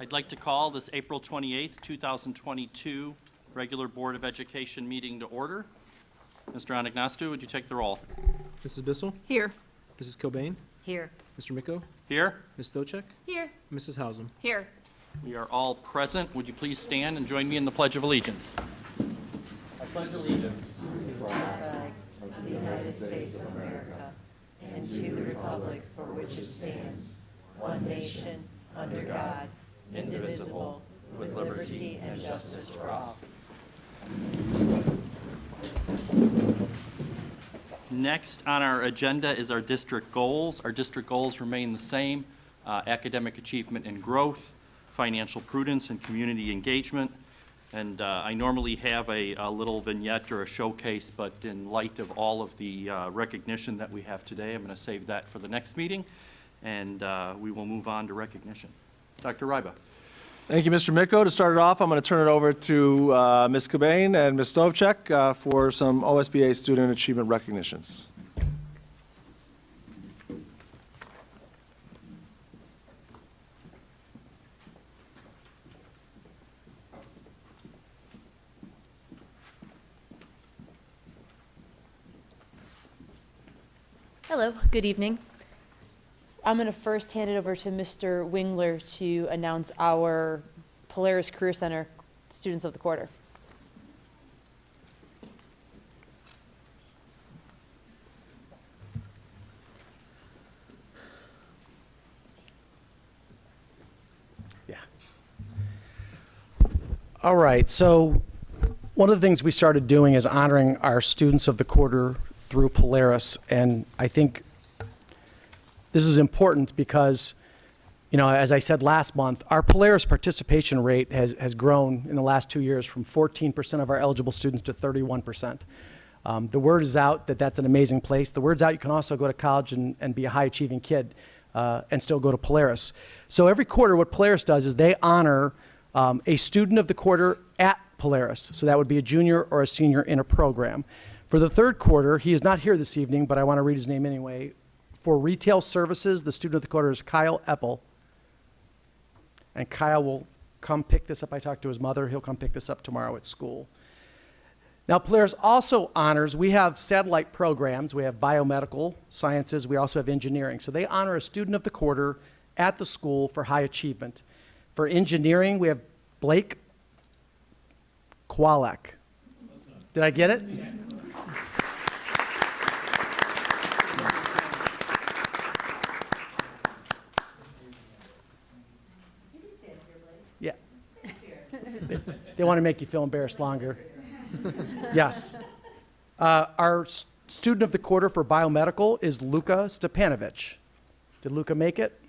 I'd like to call this April 28th, 2022 regular Board of Education meeting to order. Mr. Anagnostou, would you take the roll? Mrs. Bissell? Here. Mrs. Cobain? Here. Mr. Micko? Here. Ms. Stochek? Here. Mrs. Hausum? Here. We are all present. Would you please stand and join me in the Pledge of Allegiance? I pledge allegiance to the flag of the United States of America and to the republic for which it stands, one nation, under God, indivisible, with liberty and justice for all. Next on our agenda is our district goals. Our district goals remain the same: academic achievement and growth, financial prudence and community engagement. And I normally have a little vignette or a showcase, but in light of all of the recognition that we have today, I'm going to save that for the next meeting, and we will move on to recognition. Dr. Ryba. Thank you, Mr. Micko. To start it off, I'm going to turn it over to Ms. Cobain and Ms. Stochek for some OSBA student achievement recognitions. Hello, good evening. I'm going to first hand it over to Mr. Wingler to announce our Polaris Career Center Students of the Quarter. Yeah. All right, so one of the things we started doing is honoring our Students of the Quarter through Polaris, and I think this is important because, you know, as I said last month, our Polaris participation rate has grown in the last 2 years from 14% of our eligible students to 31%. The word is out that that's an amazing place. The word's out you can also go to college and be a high-achieving kid and still go to Polaris. So every quarter what Polaris does is they honor a student of the quarter at Polaris. So that would be a junior or a senior in a program. For the third quarter, he is not here this evening, but I want to read his name anyway. For retail services, the student of the quarter is Kyle Eppel. And Kyle will come pick this up. I talked to his mother. He'll come pick this up tomorrow at school. Now, Polaris also honors, we have satellite programs. We have biomedical sciences. We also have engineering. So they honor a student of the quarter at the school for high achievement. For engineering, we have Blake Kowalek. Did I get it? Yeah. They want to make you feel embarrassed longer. Yes. Our student of the quarter for biomedical is Luka Stepanovic. Did Luka make it?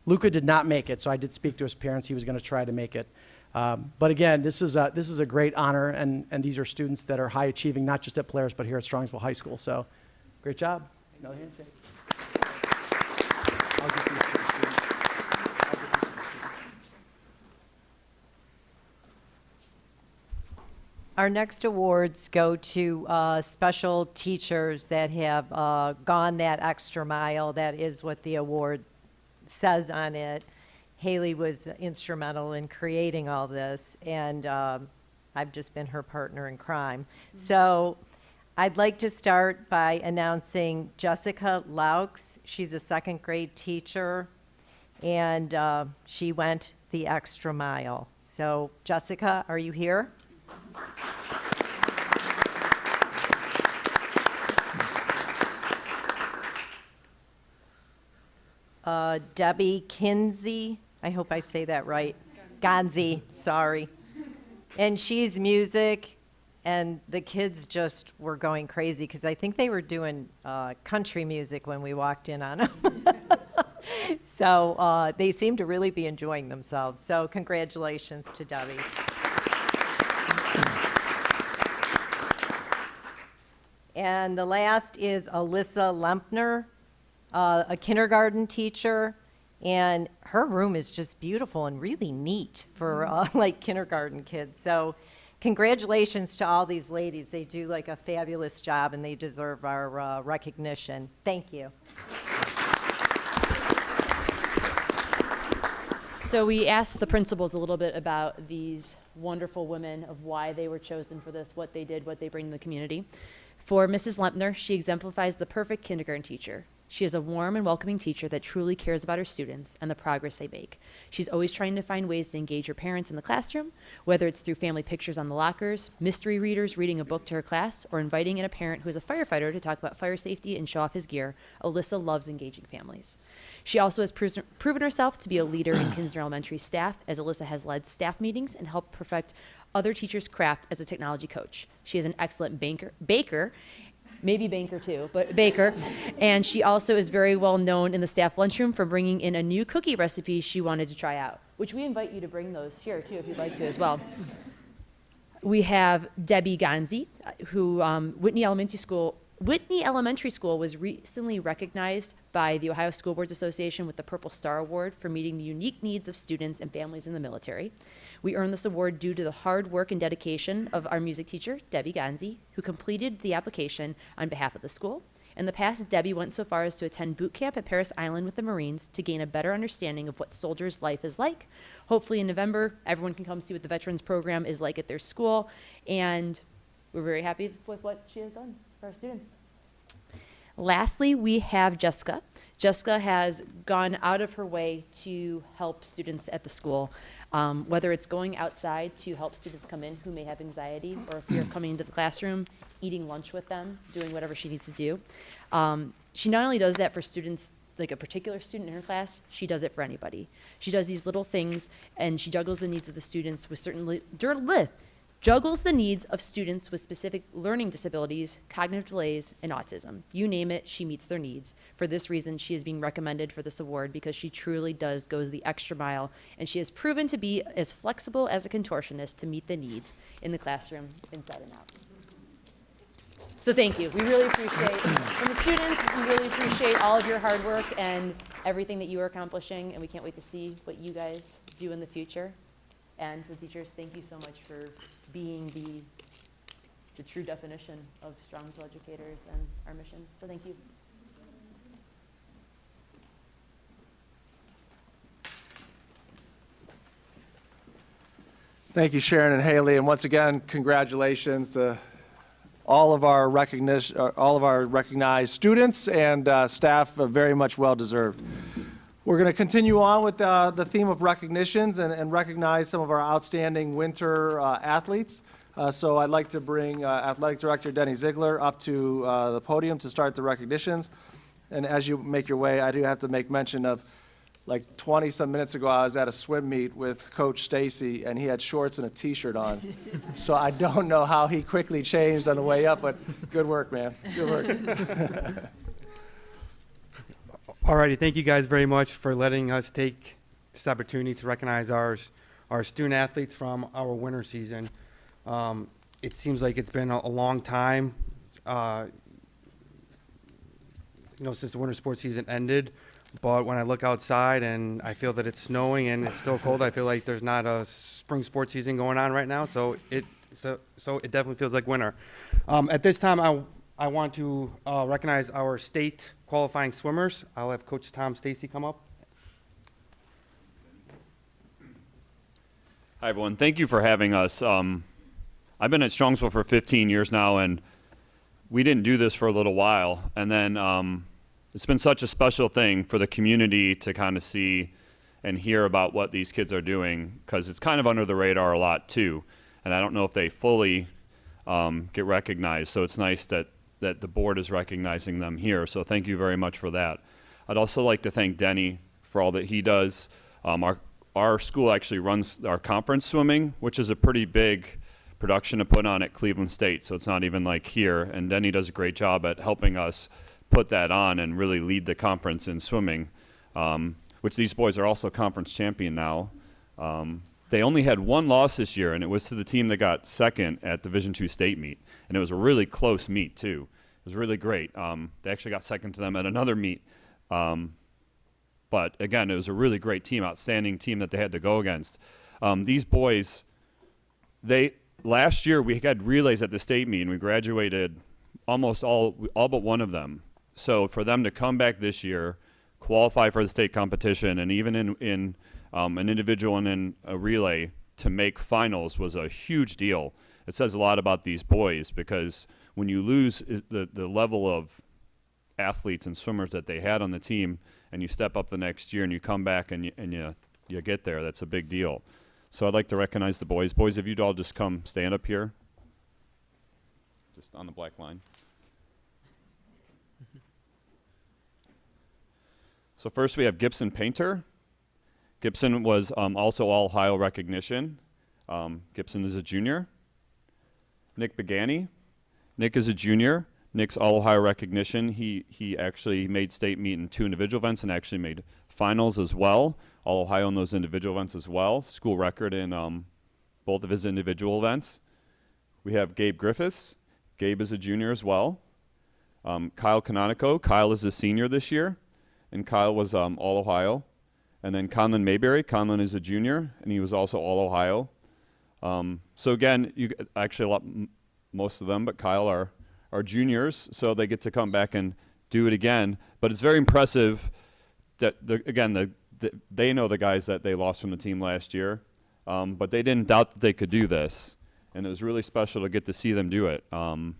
Luka did not make it, so I did speak to his parents. He was going to try to make it. But again, this is a great honor, and these are students that are high achieving, not just at Polaris, but here at Srongsville High School. So, great job. Another handshake. I'll get these to the students. Our next awards go to special teachers that have gone that extra mile. That is what the award says on it. Haley was instrumental in creating all this, and I've just been her partner in crime. So I'd like to start by announcing Jessica Laux. She's a second grade teacher, and she went the extra mile. So Jessica, are you here? Debbie Kinsey, I hope I say that right. Gonzi, sorry. And she's music, and the kids just were going crazy because I think they were doing country music when we walked in on them. So they seem to really be enjoying themselves. So congratulations to Debbie. And the last is Alyssa Lempner, a kindergarten teacher, and her room is just beautiful and really neat for like kindergarten kids. So congratulations to all these ladies. They do like a fabulous job and they deserve our recognition. Thank you. So we asked the principals a little bit about these wonderful women, of why they were chosen for this, what they did, what they bring to the community. For Mrs. Lempner, she exemplifies the perfect kindergarten teacher. She is a warm and welcoming teacher that truly cares about her students and the progress they make. She's always trying to find ways to engage her parents in the classroom, whether it's through family pictures on the lockers, mystery readers reading a book to her class, or inviting in a parent who is a firefighter to talk about fire safety and show off his gear. Alyssa loves engaging families. She also has proven herself to be a leader in Kinsner Elementary staff, as Alyssa has led staff meetings and helped perfect other teachers' craft as a technology coach. She is an excellent baker, maybe banker too, but baker. And she also is very well known in the staff lunchroom for bringing in a new cookie recipe she wanted to try out, which we invite you to bring those here too if you'd like to as well. We have Debbie Gonzi, who Whitney Elementary School was recently recognized by the Ohio School Boards Association with the Purple Star Award for meeting the unique needs of students and families in the military. We earned this award due to the hard work and dedication of our music teacher, Debbie Gonzi, who completed the application on behalf of the school. In the past, Debbie went so far as to attend boot camp at Paris Island with the Marines to gain a better understanding of what soldiers' life is like. Hopefully in November, everyone can come see what the Veterans Program is like at their school, and we're very happy with what she has done for our students. Lastly, we have Jessica. Jessica has gone out of her way to help students at the school, whether it's going outside to help students come in who may have anxiety, or if you're coming into the classroom, eating lunch with them, doing whatever she needs to do. She not only does that for students, like a particular student in her class, she does it for anybody. She does these little things, and she juggles the needs of the students with juggles the needs of students with specific learning disabilities, cognitive delays, and autism. You name it, she meets their needs. For this reason, she is being recommended for this award because she truly goes the extra mile, and she has proven to be as flexible as a contortionist to meet the needs in the classroom, inside and out. So thank you. We really appreciate, from the students, we really appreciate all of your hard work and everything that you are accomplishing, and we can't wait to see what you guys do in the future. And for teachers, thank you so much for being the true definition of Srongsville educators and our mission. So thank you. Thank you, Sharon and Haley, and once again, congratulations to all of our recognized students and staff, very much well-deserved. We're going to continue on with the theme of recognitions and recognize some of our outstanding winter athletes. So I'd like to bring Athletic Director Denny Ziegler up to the podium to start the recognitions. And as you make your way, I do have to make mention of, like 20-some minutes ago, I was at a swim meet with Coach Stacy, and he had shorts and a T-shirt on. So I don't know how he quickly changed on the way up, but good work, man. Good work. Alrighty, thank you guys very much for letting us take this opportunity to recognize our student athletes from our winter season. It seems like it's been a long time, since the winter sports season ended. But when I look outside and I feel that it's snowing and it's still cold, I feel like there's not a spring sports season going on right now. So it definitely feels like winter. At this time, I want to recognize our state qualifying swimmers. I'll have Coach Tom Stacy come up. Hi, everyone. Thank you for having us. I've been at Strongsville for 15 years now, and we didn't do this for a little while. And then it's been such a special thing for the community to kind of see and hear about what these kids are doing, because it's kind of under the radar a lot, too. And I don't know if they fully get recognized. So it's nice that the board is recognizing them here. So thank you very much for that. I'd also like to thank Denny for all that he does. Our school actually runs our conference swimming, which is a pretty big production to put on at Cleveland State. So it's not even like here. And Denny does a great job at helping us put that on and really lead the conference in swimming, which these boys are also conference champion now. They only had one loss this year, and it was to the team that got second at Division II state meet. And it was a really close meet, too. It was really great. They actually got second to them at another meet. But, again, it was a really great team, outstanding team that they had to go against. These boys, last year we had relays at the state meet, and we graduated almost all but one of them. So for them to come back this year, qualify for the state competition, and even in an individual and then a relay to make finals was a huge deal. It says a lot about these boys because when you lose the level of athletes and swimmers that they had on the team and you step up the next year and you come back and you get there, that's a big deal. So I'd like to recognize the boys. Boys, if you'd all just come stand up here, just on the black line. So first we have Gibson Painter. Gibson was also All-Ohio recognition. Gibson is a junior. Nick Begani. Nick is a junior. Nick's All-Ohio recognition. He actually made state meet in 2 individual events and actually made finals as well. All-Ohio in those individual events as well. School record in both of his individual events. We have Gabe Griffiths. Gabe is a junior as well. Kyle Canonico. Kyle is a senior this year, and Kyle was All-Ohio. And then Conlon Mayberry. Conlon is a junior, and he was also All-Ohio. So again, most of them, but Kyle are juniors, so they get to come back and do it again. But it's very impressive that, they know the guys that they lost from the team last year, but they didn't doubt that they could do this. And it was really special to get to see them do it. It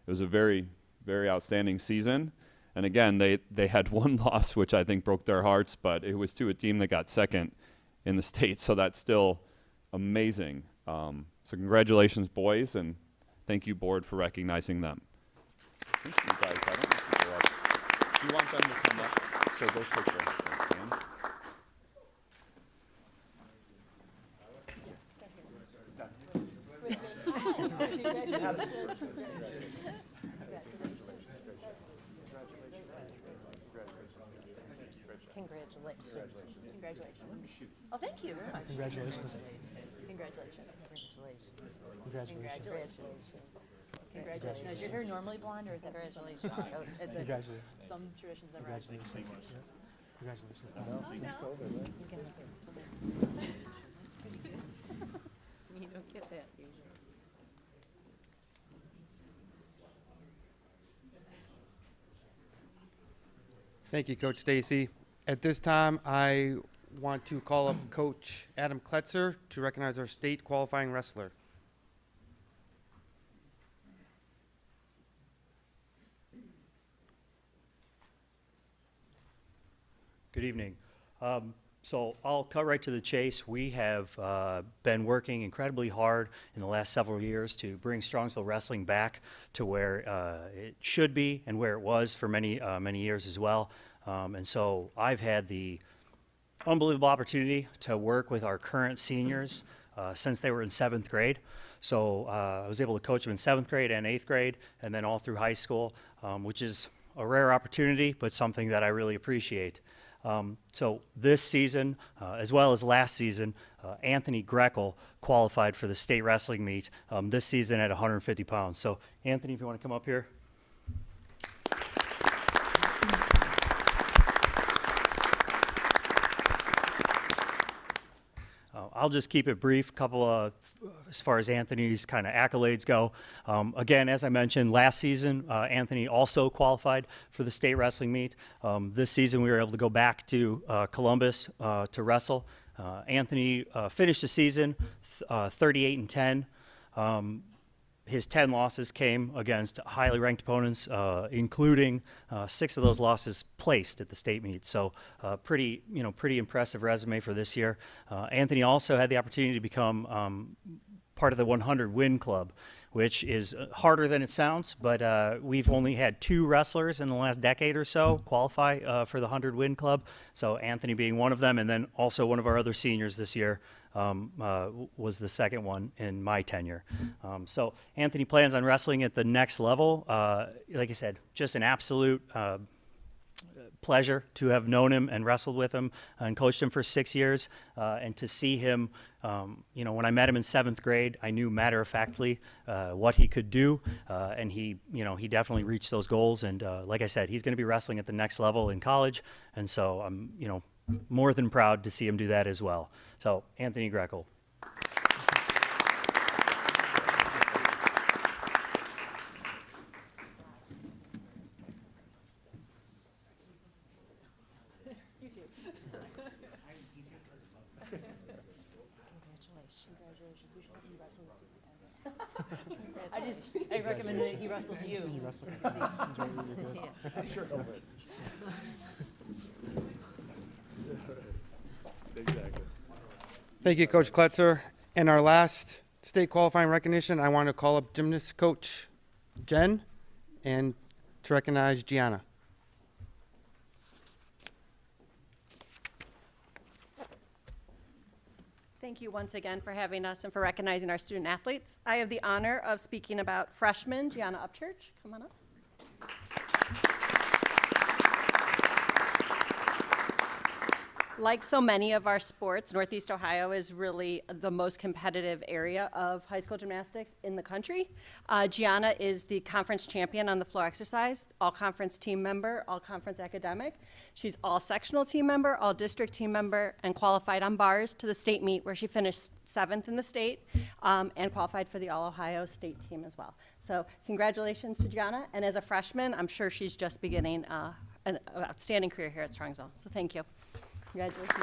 was a very, very outstanding season. And again, they had one loss, which I think broke their hearts, but it was to a team that got second in the state, so that's still amazing. So congratulations, boys, and thank you, board, for recognizing them. I think you guys, I don't know if you're up. Do you want them to come up? So go take their hands. Congratulations. Oh, thank you very much. Congratulations. Congratulations. Congratulations. Congratulations. Now, is your hair normally blonde, or is that congratulations? Oh, it's Congratulations. some traditions that rise. Congratulations. Congratulations. You don't get that usually. Thank you, Coach Stacy. At this time, I want to call up Coach Adam Kletzer to recognize our state qualifying wrestler. Good evening. So I'll cut right to the chase. We have been working incredibly hard in the last several years to bring Srongsville wrestling back to where it should be and where it was for many years as well. And so I've had the unbelievable opportunity to work with our current seniors since they were in 7th grade. So I was able to coach them in 7th grade and 8th grade, and then all through high school, which is a rare opportunity, but something that I really appreciate. So this season, as well as last season, Anthony Grekel qualified for the state wrestling meet this season at 150 pounds. So Anthony, if you want to come up here. I'll just keep it brief. Couple of, as far as Anthony's kind of accolades go. Again, as I mentioned, last season, Anthony also qualified for the state wrestling meet. This season, we were able to go back to Columbus to wrestle. Anthony finished the season 38-10. His 10 losses came against highly ranked opponents, including 6 of those losses placed at the state meet. So pretty impressive resume for this year. Anthony also had the opportunity to become part of the 100 Win Club, which is harder than it sounds, but we've only had 2 wrestlers in the last decade or so qualify for the 100 Win Club. So Anthony being one of them, and then also one of our other seniors this year was the second one in my tenure. So Anthony plans on wrestling at the next level. Like I said, just an absolute pleasure to have known him and wrestled with him and coached him for 6 years, and to see him, when I met him in 7th grade, I knew matter-of-factly what he could do, and he definitely reached those goals. And like I said, he's going to be wrestling at the next level in college, and so I'm, more than proud to see him do that as well. So, Anthony Grekel. Congratulations. We should have you wrestle the superintendent. I recommend that he wrestles you. You wrestle. So you can see. Enjoy your day. I'm sure he'll win. Exactly. Thank you, Coach Kletzer. And our last state qualifying recognition, I want to call up gymnast coach Jen and to recognize Gianna. Thank you once again for having us and for recognizing our student athletes. I have the honor of speaking about freshman Gianna Upchurch. Come on up. Like so many of our sports, Northeast Ohio is really the most competitive area of high school gymnastics in the country. Gianna is the conference champion on the floor exercise, all-conference team member, all-conference academic. She's all-sectional team member, all-district team member, and qualified on bars to the state meet where she finished 7th in the state and qualified for the All-Ohio state team as well. So congratulations to Gianna, and as a freshman, I'm sure she's just beginning an outstanding career here at Srongsville. So thank you. Congratulations.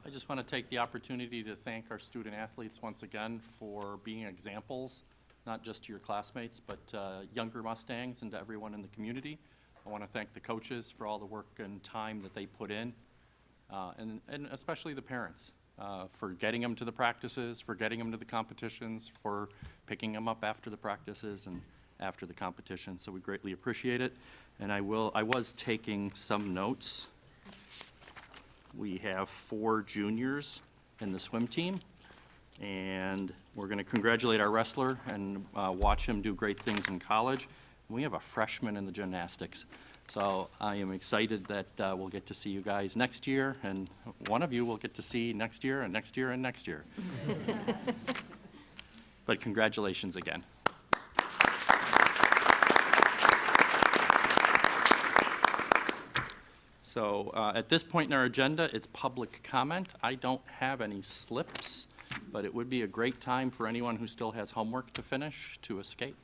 I just want to take the opportunity to thank our student athletes once again for being examples, not just to your classmates, but younger Mustangs and to everyone in the community. I want to thank the coaches for all the work and time that they put in, and especially the parents for getting them to the practices, for getting them to the competitions, for picking them up after the practices and after the competition. So we greatly appreciate it. And I was taking some notes. We have 4 juniors in the swim team, and we're going to congratulate our wrestler and watch him do great things in college. And we have a freshman in the gymnastics. So I am excited that we'll get to see you guys next year, and one of you will get to see next year and next year and next year. But congratulations again. So at this point in our agenda, it's public comment. I don't have any slips, but it would be a great time for anyone who still has homework to finish to escape.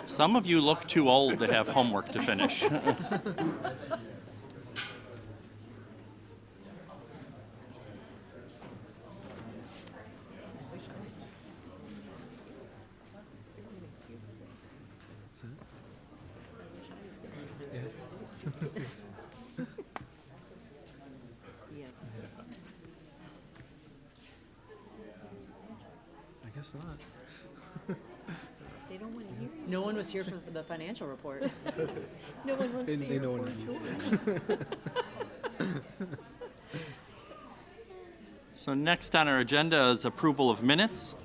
Some of you look too old to have homework to finish. I guess not. They don't want to hear you. No one was here for the financial report. No one wants to They hear know you. what So next on our agenda is approval of minutes.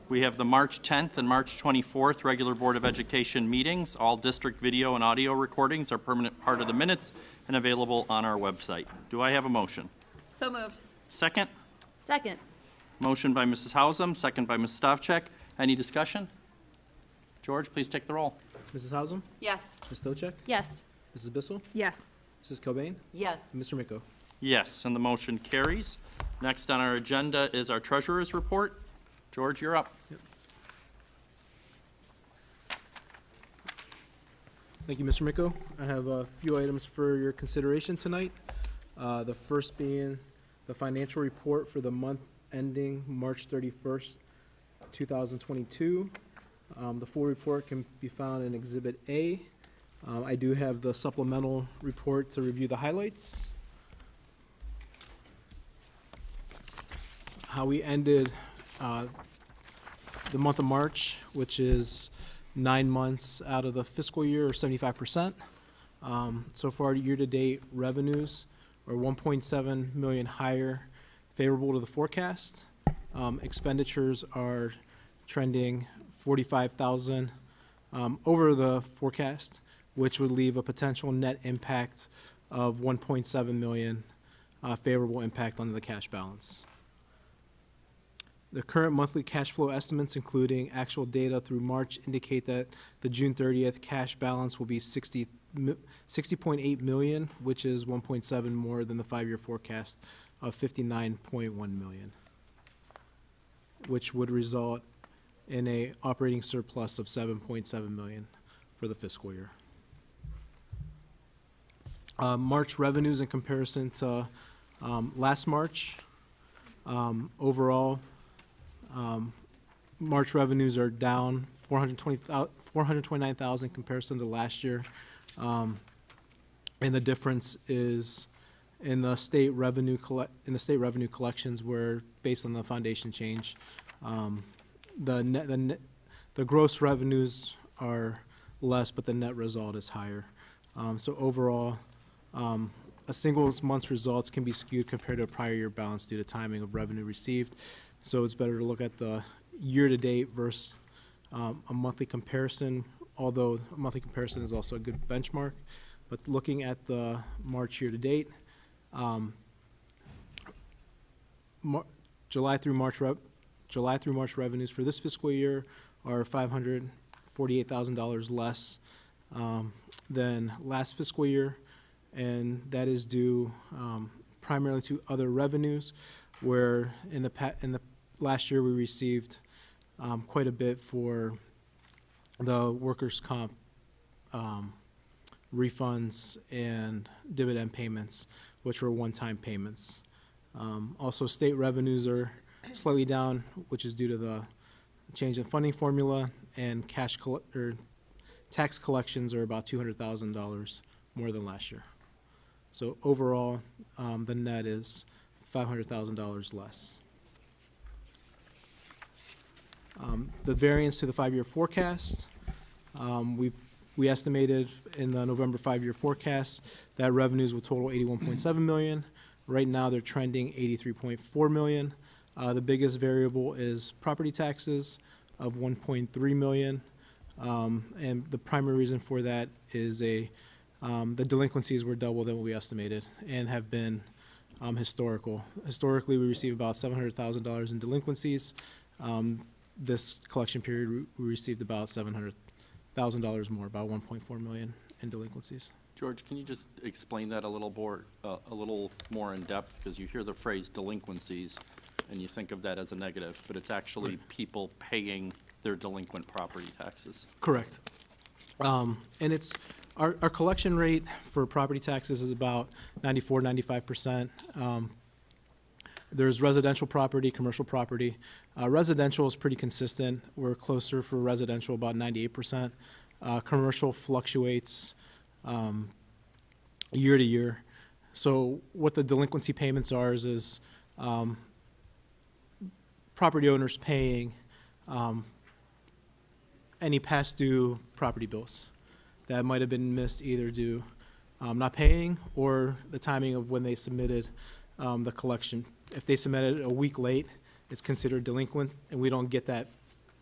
We have the March 10th and March 24th regular Board of Education meetings. All district video and audio recordings are permanent part of the minutes and available on our website. Do I have a motion? So moved. Second? Second. Motion by Mrs. Hausum, second by Ms. Stavcek. Any discussion? George, please take the roll. Mrs. Hausum, Yes. Ms. Stochek, Yes. Mrs. Bissell, Yes. Mrs. Cobain, Yes. and Mr. Miko. Yes, and the motion carries. Next on our agenda is our treasurer's report. George, you're up. Thank you, Mr. Miko. I have a few items for your consideration tonight. The first being the financial report for the month ending March 31st, 2022. The full report can be found in Exhibit A. I do have the supplemental report to review the highlights. How we ended the month of March, which is 9 months out of the fiscal year, or 75%. So far, year-to-date revenues are 1.7 million higher, favorable to the forecast. Expenditures are trending 45,000 over the forecast, which would leave a potential net impact of $1.7 million favorable impact on the cash balance. The current monthly cash flow estimates, including actual data through March, indicate that the June 30th cash balance will be $60.8 million, which is 1.7 more than the 5-year forecast of $59.1 million, which would result in a operating surplus of $7.7 million for the fiscal year. March revenues in comparison to last March. Overall, March revenues are down $429,000 in comparison to last year. And the difference is in the state revenue collections, where based on the foundation change, the gross revenues are less, but the net result is higher. So overall, a single month's results can be skewed compared to a prior year balance due to timing of revenue received. So it's better to look at the year-to-date versus a monthly comparison, although a monthly comparison is also a good benchmark. But looking at the March year-to-date, July through March revenues for this fiscal year are $548,000 less than last fiscal year, and that is due primarily to other revenues, where in the last year we received quite a bit for the workers' comp refunds and dividend payments, which were one-time payments. Also, state revenues are slightly down, which is due to the change in funding formula, and tax collections are about $200,000 more than last year. So overall, the net is $500,000 less. The variance to the 5-year forecast, we estimated in the November 5-year forecast that revenues will total $81.7 million. Right now, they're trending $83.4 million. The biggest variable is property taxes of $1.3 million. And the primary reason for that is the delinquencies were double than what we estimated and have been historical. Historically, we receive about $700,000 in delinquencies. This collection period, we received about $700,000 more, about $1.4 million in delinquencies. George, can you just explain that a little more in depth? Because you hear the phrase delinquencies and you think of that as a negative, but it's actually people paying their delinquent property taxes. Correct. And it's our collection rate for property taxes is about 94, 95%. There's residential property, commercial property. Residential is pretty consistent. We're closer for residential, about 98%. Commercial fluctuates year to year. So what the delinquency payments are is property owners paying any past due property bills that might have been missed either due not paying or the timing of when they submitted the collection. If they submitted a week late, it's considered delinquent, and we don't get that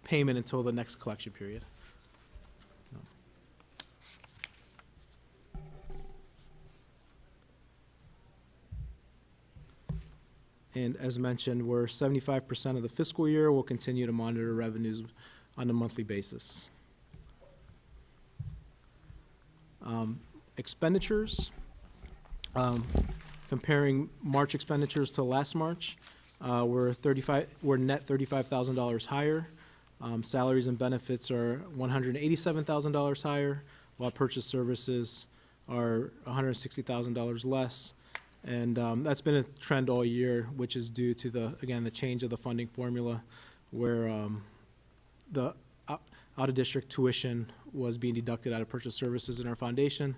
payment until the next collection period. And as mentioned, we're 75% of the fiscal year. We'll continue to monitor revenues on a monthly basis. Expenditures, comparing March expenditures to last March, we're net $35,000 higher. Salaries and benefits are $187,000 higher, while purchase services are $160,000 less. And that's been a trend all year, which is due to the change of the funding formula, where the out-of-district tuition was being deducted out of purchase services in our foundation.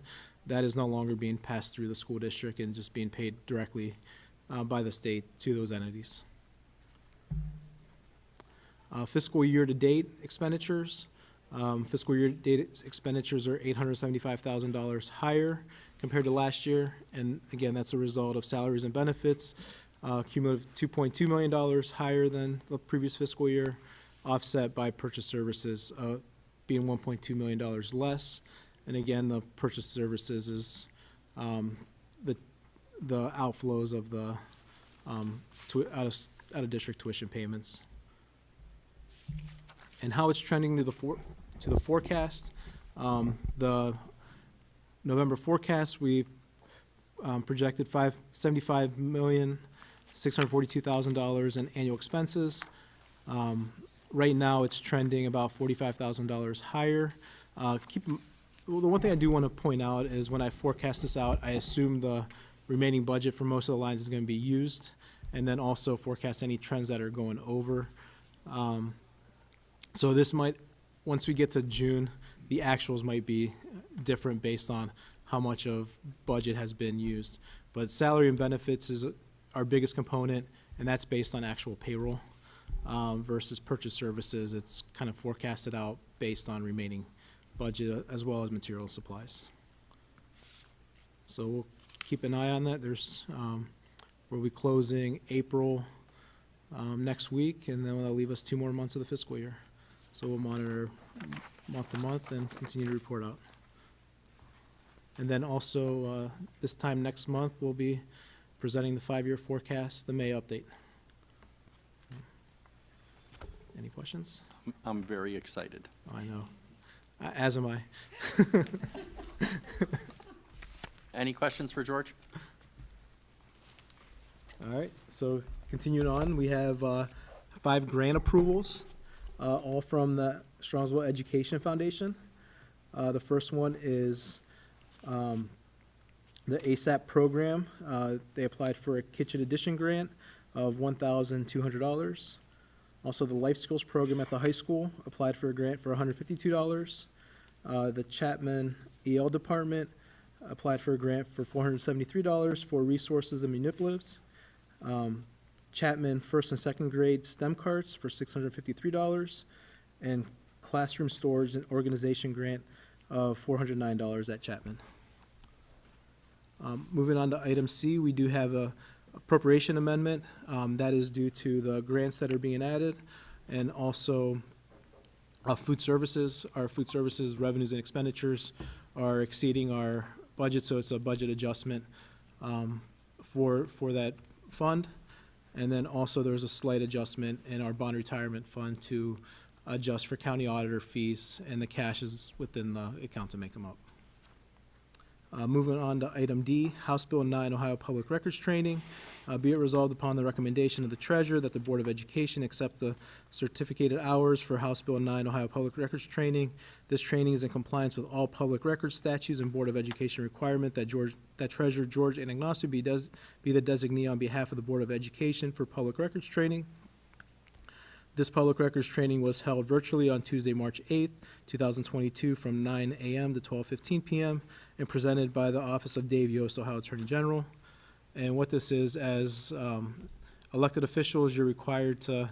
That is no longer being passed through the school district and just being paid directly by the state to those entities. Fiscal year-to-date expenditures. Fiscal year-to-date expenditures are $875,000 higher compared to last year. And again, that's a result of salaries and benefits, cumulative $2.2 million higher than the previous fiscal year, offset by purchase services being $1.2 million less. And again, the purchase services is the outflows of the out-of-district tuition payments. And how it's trending to the forecast. The November forecast, we projected $75,642,000 in annual expenses. Right now, it's trending about $45,000 higher. The one thing I do want to point out is when I forecast this out, I assume the remaining budget for most of the lines is going to be used, and then also forecast any trends that are going over. So this might, once we get to June, the actuals might be different based on how much of budget has been used. But salary and benefits is our biggest component, and that's based on actual payroll versus purchase services. It's kind of forecasted out based on remaining budget as well as material and supplies. So we'll keep an eye on that. We'll be closing April next week, and then that'll leave us 2 more months of the fiscal year. So we'll monitor month to month and continue to report out. And then also, this time next month, we'll be presenting the 5-year forecast, the May update. Any questions? I'm very excited. Oh, I know. As am I. Any questions for George? All right, so continuing on, we have 5 grant approvals, all from the Srongsville Education Foundation. The first one is the ASAP program. They applied for a kitchen addition grant of $1,200. Also, the Life Skills program at the high school applied for a grant for $152. The Chapman EL department applied for a grant for $473 for resources and manipulatives. Chapman first and second grade STEM carts for $653, and classroom storage and organization grant of $409 at Chapman. Moving on to item C, we do have a appropriation amendment. That is due to the grants that are being added, and also food services. Our food services revenues and expenditures are exceeding our budget, so it's a budget adjustment for that fund. And then also there's a slight adjustment in our bond retirement fund to adjust for county auditor fees, and the cash is within the account to make them up. Moving on to item D, House Bill 9, Ohio Public Records Training. Be it resolved upon the recommendation of the Treasurer that the Board of Education accept the certificated hours for House Bill 9, Ohio Public Records Training. This training is in compliance with all public records statutes and Board of Education requirement that Treasurer George Anagnostou be the designee on behalf of the Board of Education for public records training. This public records training was held virtually on Tuesday, March 8th, 2022, from 9 a.m. to 12:15 p.m. and presented by the Office of Dave Yost, Ohio Attorney General. And what this is, as elected officials, you're required to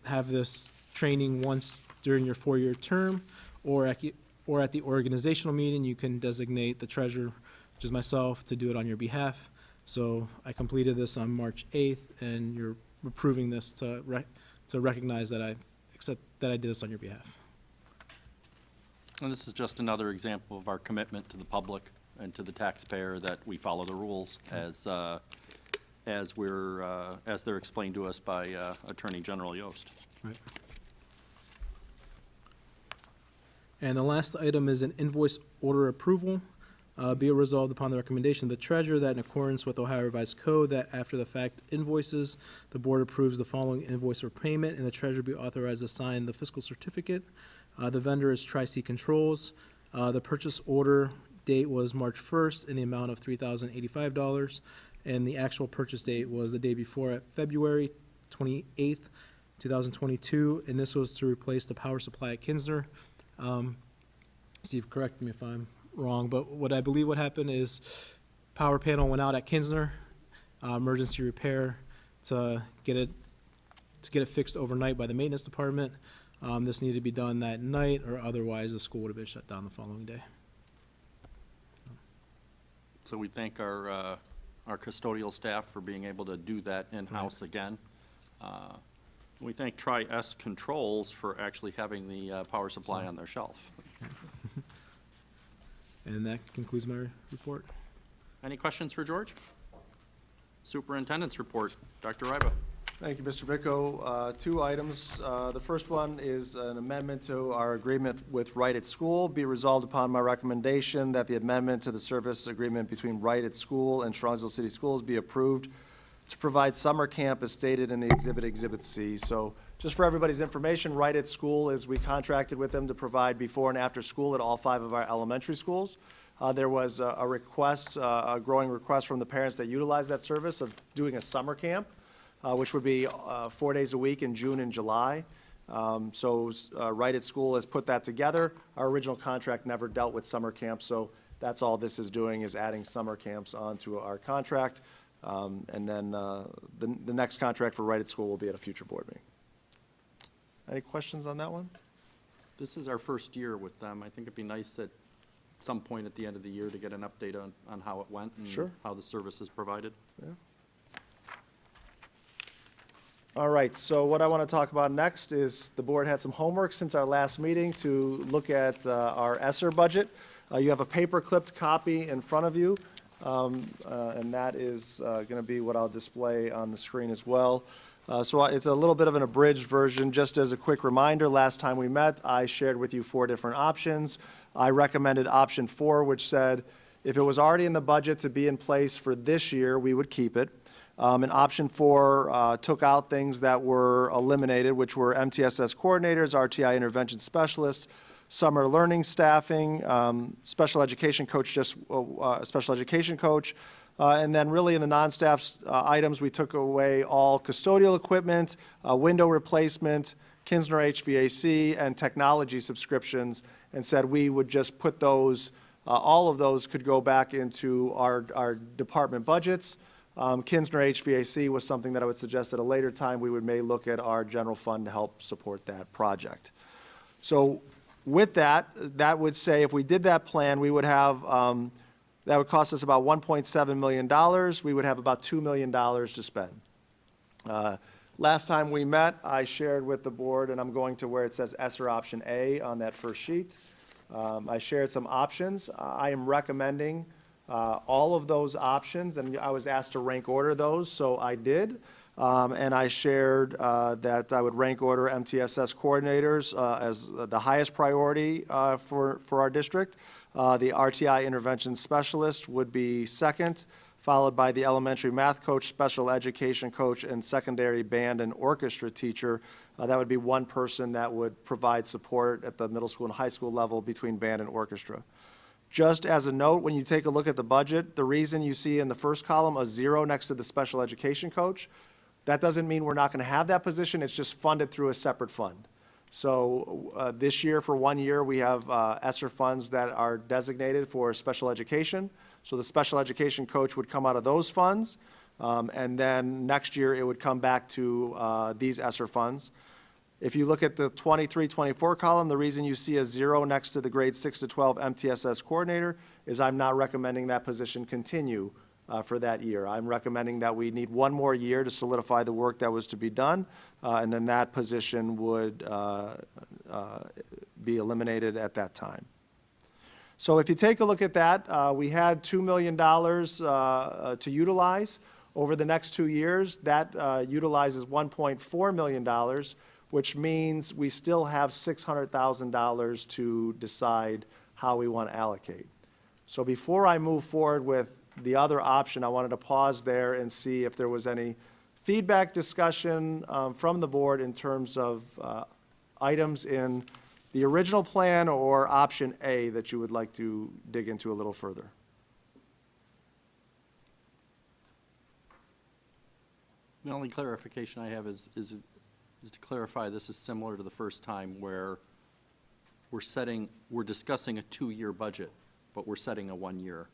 have this training once during your 4-year term, or at the organizational meeting, you can designate the treasurer, which is myself, to do it on your behalf. So I completed this on March 8th, and you're approving this to recognize that I did this on your behalf. And this is just another example of our commitment to the public and to the taxpayer, that we follow the rules as they're explained to us by Attorney General Yost. Right. And the last item is an invoice order approval. Be it resolved upon the recommendation of the treasurer that in accordance with Ohio Revised Code, that after the fact invoices, the board approves the following invoice for payment, and the treasurer be authorized to sign the fiscal certificate. The vendor is Tri-C Controls. The purchase order date was March 1st in the amount of $3,085, and the actual purchase date was the day before, at February 28th, 2022, and this was to replace the power supply at Kinsner. Steve, correct me if I'm wrong, but what I believe what happened is power panel went out at Kinsner, emergency repair to get it fixed overnight by the maintenance department. This needed to be done that night, or otherwise the school would have been shut down the following day. So we thank our custodial staff for being able to do that in-house again. We thank Tri-S Controls for actually having the power supply on their shelf. And that concludes my report. Any questions for George? Superintendent's report, Dr. Ryba. Thank you, Mr. Micko. Two items. The first one is an amendment to our agreement with Right at School. Be resolved upon my recommendation that the amendment to the service agreement between Right at School and Srongsville City Schools be approved to provide summer camp as stated in the Exhibit C. So just for everybody's information, Right at School is we contracted with them to provide before and after school at all 5 of our elementary schools. There was a request, a growing request from the parents that utilize that service of doing a summer camp, which would be 4 days a week in June and July. Right at School has put that together. Our original contract never dealt with summer camps, so that's all this is doing, is adding summer camps onto our contract. And then the next contract for Right at School will be at a future board meeting. Any questions on that one? This is our first year with them. I think it'd be nice at some point at the end of the year to get an update on how it went and Sure. how the service is provided. Yeah. All right, so what I want to talk about next is the board had some homework since our last meeting to look at our Esser budget. You have a paper-clipped copy in front of you, and that is going to be what I'll display on the screen as well. So it's a little bit of an abridged version. Just as a quick reminder, last time we met, I shared with you 4 different options. I recommended option 4, which said if it was already in the budget to be in place for this year, we would keep it. And option 4 took out things that were eliminated, which were MTSS coordinators, RTI intervention specialists, summer learning staffing, special education coach, just a special education coach. And then really in the non-staff items, we took away all custodial equipment, window replacement, Kinsner HVAC, and technology subscriptions, and said we would just put those, all of those could go back into our department budgets. Kinsner HVAC was something that I would suggest at a later time we may look at our general fund to help support that project. So with that, that would say if we did that plan, we would have, that would cost us about $1.7 million. We would have about $2 million to spend. Last time we met, I shared with the board, and I'm going to where it says Esser option A on that first sheet. I shared some options. I am recommending all of those options, and I was asked to rank order those, so I did. And I shared that I would rank order MTSS coordinators as the highest priority for our district. The RTI intervention specialist would be second, followed by the elementary math coach, special education coach, and secondary band and orchestra teacher. That would be one person that would provide support at the middle school and high school level between band and orchestra. Just as a note, when you take a look at the budget, the reason you see in the first column a 0 next to the special education coach, that doesn't mean we're not going to have that position. It's just funded through a separate fund. So this year, for 1 year, we have ESSER funds that are designated for special education. So the special education coach would come out of those funds. And then next year, it would come back to these ESSER funds. If you look at the 23-24 column, the reason you see a 0 next to the grade 6 to 12 MTSS coordinator is I'm not recommending that position continue for that year. I'm recommending that we need 1 more year to solidify the work that was to be done, and then that position would be eliminated at that time. So if you take a look at that, we had $2 million to utilize. Over the next 2 years, that utilizes $1.4 million, which means we still have $600,000 to decide how we want to allocate. So before I move forward with the other option, I wanted to pause there and see if there was any feedback, discussion from the board in terms of items in the original plan or option A that you would like to dig into a little further. The only clarification I have is to clarify this is similar to the first time where we're discussing a 2-year budget, but we're setting a 1 year.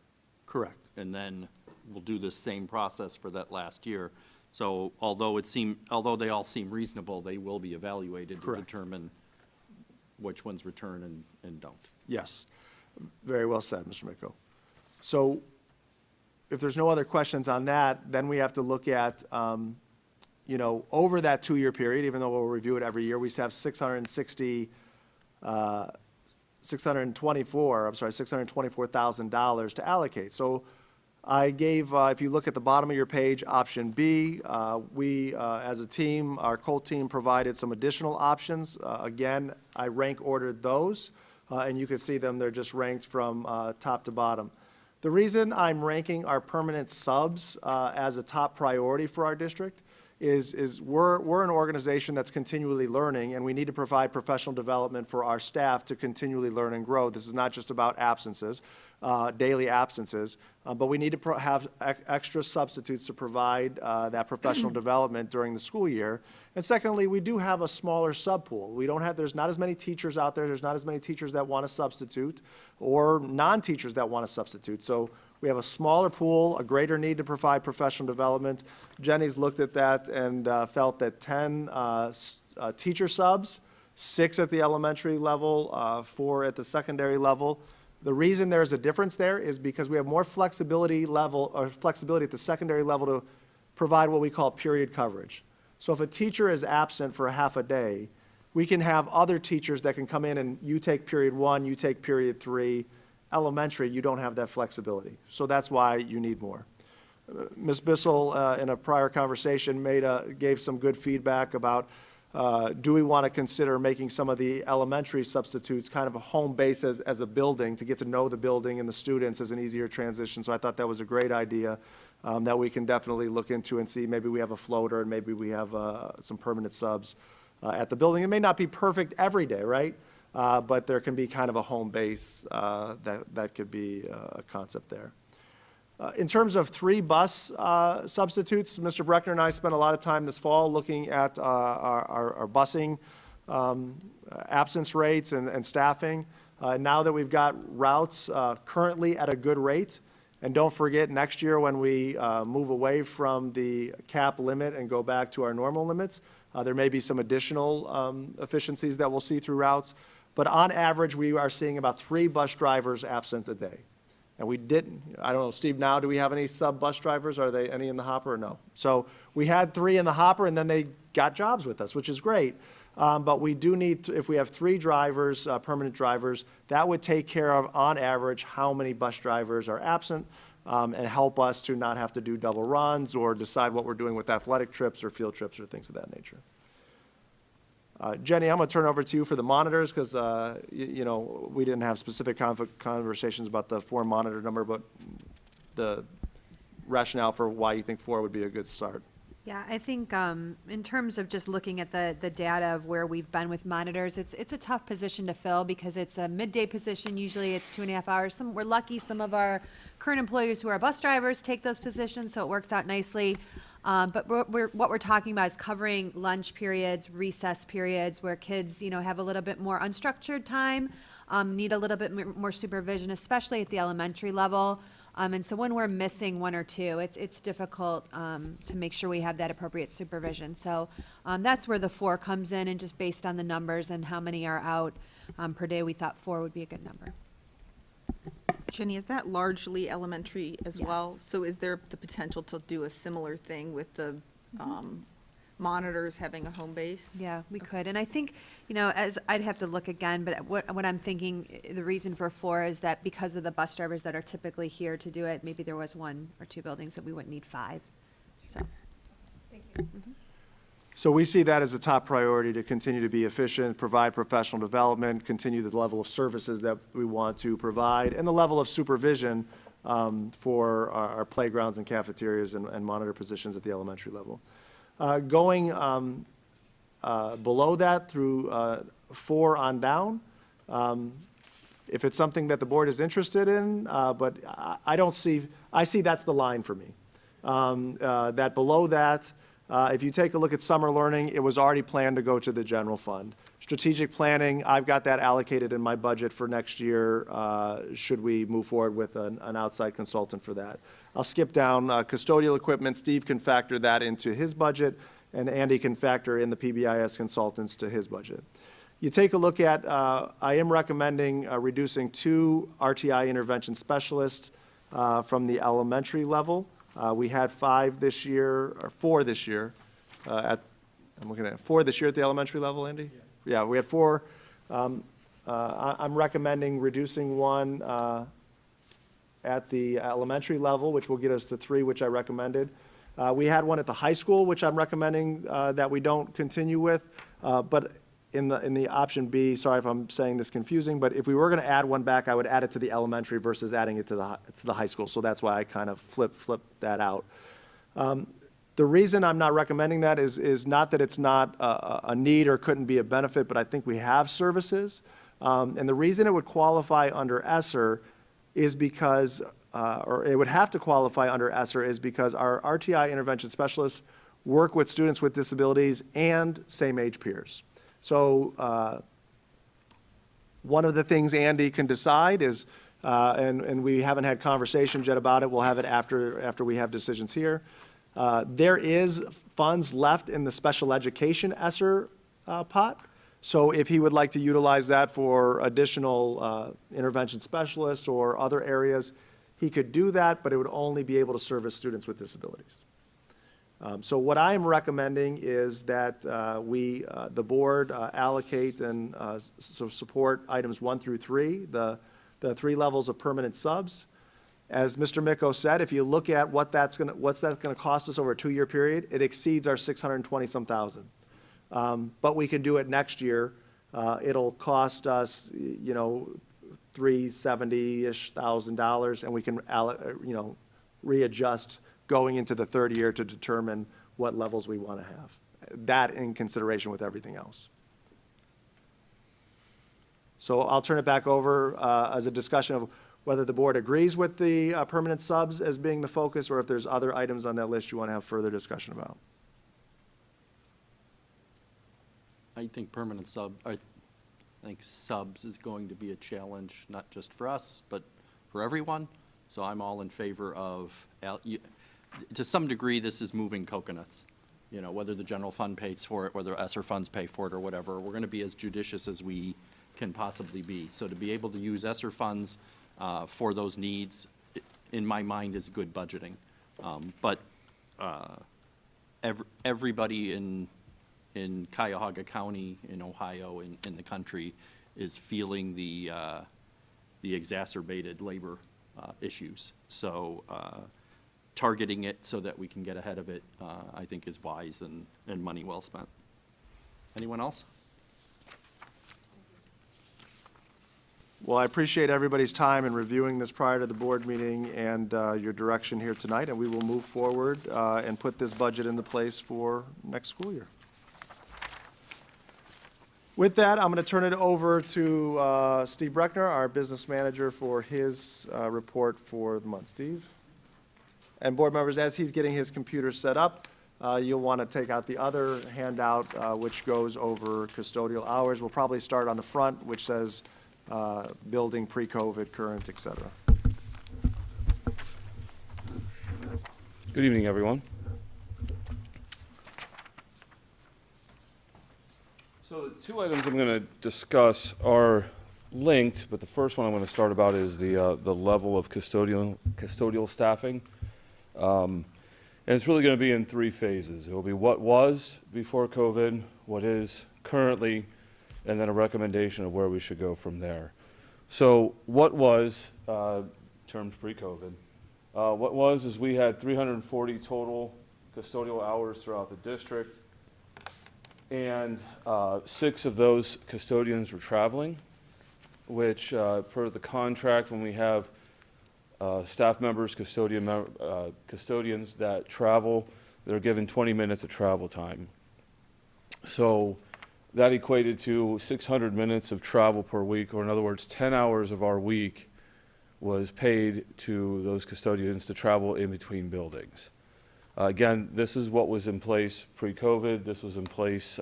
Correct. And then we'll do the same process for that last year. So although they all seem reasonable, they will be evaluated to Correct. determine which ones return and don't. Yes. Very well said, Mr. Micko. So if there's no other questions on that, then we have to look at, over that 2-year period, even though we'll review it every year, we have $624,000 to allocate. So I gave, if you look at the bottom of your page, option B, we, as a team, our Colt team provided some additional options. Again, I rank ordered those, and you can see them, they're just ranked from top to bottom. The reason I'm ranking our permanent subs as a top priority for our district is we're an organization that's continually learning, and we need to provide professional development for our staff to continually learn and grow. This is not just about absences, daily absences, but we need to have extra substitutes to provide that professional development during the school year. And secondly, we do have a smaller subpool. There's not as many teachers out there, there's not as many teachers that want to substitute, or non-teachers that want to substitute. So we have a smaller pool, a greater need to provide professional development. Jenny's looked at that and felt that 10 teacher subs, 6 at the elementary level, 4 at the secondary level. The reason there's a difference there is because we have more flexibility at the secondary level to provide what we call period coverage. So if a teacher is absent for a half a day, we can have other teachers that can come in and you take period 1, you take period 3. Elementary, you don't have that flexibility. So that's why you need more. Ms. Bissell, in a prior conversation, gave some good feedback about do we want to consider making some of the elementary substitutes kind of a home base as a building to get to know the building and the students as an easier transition. So I thought that was a great idea that we can definitely look into and see. Maybe we have a floater and maybe we have some permanent subs at the building. It may not be perfect every day, right? But there can be kind of a home base that could be a concept there. In terms of 3 bus substitutes, Mr. Breckner and I spent a lot of time this fall looking at our busing absence rates and staffing. Now that we've got routes currently at a good rate, and don't forget, next year when we move away from the cap limit and go back to our normal limits, there may be some additional efficiencies that we'll see through routes. But on average, we are seeing about 3 bus drivers absent a day. And we didn't, I don't know, Steve, now do we have any sub-bus drivers? Are they any in the hopper or no? So we had 3 in the hopper and then they got jobs with us, which is great. But we do need, if we have 3 drivers, permanent drivers, that would take care of, on average, how many bus drivers are absent and help us to not have to do double runs or decide what we're doing with athletic trips or field trips or things of that nature. Jenny, I'm going to turn over to you for the monitors because, you know, we didn't have specific conversations about the 4 monitor number, but the rationale for why you think 4 would be a good start. Yeah, I think in terms of just looking at the data of where we've been with monitors, it's a tough position to fill because it's a midday position. Usually it's 2.5 hours. We're lucky some of our current employees who are bus drivers take those positions, so it works out nicely. But what we're talking about is covering lunch periods, recess periods, where kids, you know, have a little bit more unstructured time, need a little bit more supervision, especially at the elementary level. And so when we're missing 1 or 2, it's difficult to make sure we have that appropriate supervision. So that's where the 4 comes in, and just based on the numbers and how many are out per day, we thought 4 would be a good number. Jenny, is that largely elementary as well? Yes. So is there the potential to do a similar thing with the monitors having a home base? Yeah, we could. And I think, you know, as I'd have to look again, but what I'm thinking, the reason for 4 is that because of the bus drivers that are typically here to do it, maybe there was 1 or 2 buildings that we wouldn't need 5. So, thank you. So we see that as a top priority to continue to be efficient, provide professional development, continue the level of services that we want to provide, and the level of supervision for our playgrounds and cafeterias and monitor positions at the elementary level. Going below that through 4 on down, if it's something that the board is interested in, but I see that's the line for me. That below that, if you take a look at summer learning, it was already planned to go to the general fund. Strategic planning, I've got that allocated in my budget for next year, should we move forward with an outside consultant for that. I'll skip down custodial equipment. Steve can factor that into his budget, and Andy can factor in the PBIS consultants to his budget. You take a look at, I am recommending reducing 2 RTI intervention specialists from the elementary level. We had 5 this year, or 4 this year. I'm looking at 4 this year at the elementary level, Andy? Yeah, we had 4. I'm recommending reducing 1 at the elementary level, which will get us to 3, which I recommended. We had one at the high school, which I'm recommending that we don't continue with. But in the option B, sorry if I'm saying this confusing, but if we were going to add one back, I would add it to the elementary versus adding it to the high school. So that's why I kind of flipped that out. The reason I'm not recommending that is not that it's not a need or couldn't be a benefit, but I think we have services. And the reason it would qualify under Esser is because, or it would have to qualify under Esser is because our RTI intervention specialists work with students with disabilities and same age peers. So one of the things Andy can decide is, and we haven't had conversations yet about it, we'll have it after we have decisions here. There is funds left in the special education Esser pot. So if he would like to utilize that for additional intervention specialists or other areas, he could do that, but it would only be able to service students with disabilities. So what I am recommending is that the board allocate and support items 1 through 3, the 3 levels of permanent subs. As Mr. Micko said, if you look at what's that's gonna cost us over a 2-year period, it exceeds our 620-some thousand. But we can do it next year. It'll cost us, $370-ish thousand, and we can, readjust going into the 3rd year to determine what levels we want to have. That in consideration with everything else. So I'll turn it back over as a discussion of whether the board agrees with the permanent subs as being the focus, or if there's other items on that list you want to have further discussion about. I think I think subs is going to be a challenge, not just for us, but for everyone. So I'm all in favor of, to some degree, this is moving coconuts. Whether the general fund pays for it, whether ESSER funds pay for it or whatever, we're going to be as judicious as we can possibly be. So to be able to use ESSER funds for those needs, in my mind, is good budgeting. But everybody in Cuyahoga County, in Ohio, in the country, is feeling the exacerbated labor issues. So targeting it so that we can get ahead of it, I think is wise and money well spent. Anyone else? Well, I appreciate everybody's time in reviewing this prior to the board meeting and your direction here tonight, and we will move forward and put this budget into place for next school year. With that, I'm going to turn it over to Steve Breckner, our business manager, for his report for the month. Steve? And board members, as he's getting his computer set up, you'll want to take out the other handout, which goes over custodial hours. We'll probably start on the front, which says building pre-COVID, current, et cetera. Good evening, everyone. So the 2 items I'm going to discuss are linked, but the first one I'm going to start about is the level of custodial staffing. And it's really going to be in 3 phases. It will be what was before COVID, what is currently, and then a recommendation of where we should go from there. So what was, terms pre-COVID, what was is we had 340 total custodial hours throughout the district, and 6 of those custodians were traveling, which per the contract, when we have staff members, custodians that travel, they're given 20 minutes of travel time. So that equated to 600 minutes of travel per week, or in other words, 10 hours of our week was paid to those custodians to travel in between buildings. Again, this is what was in place pre-COVID. This was in place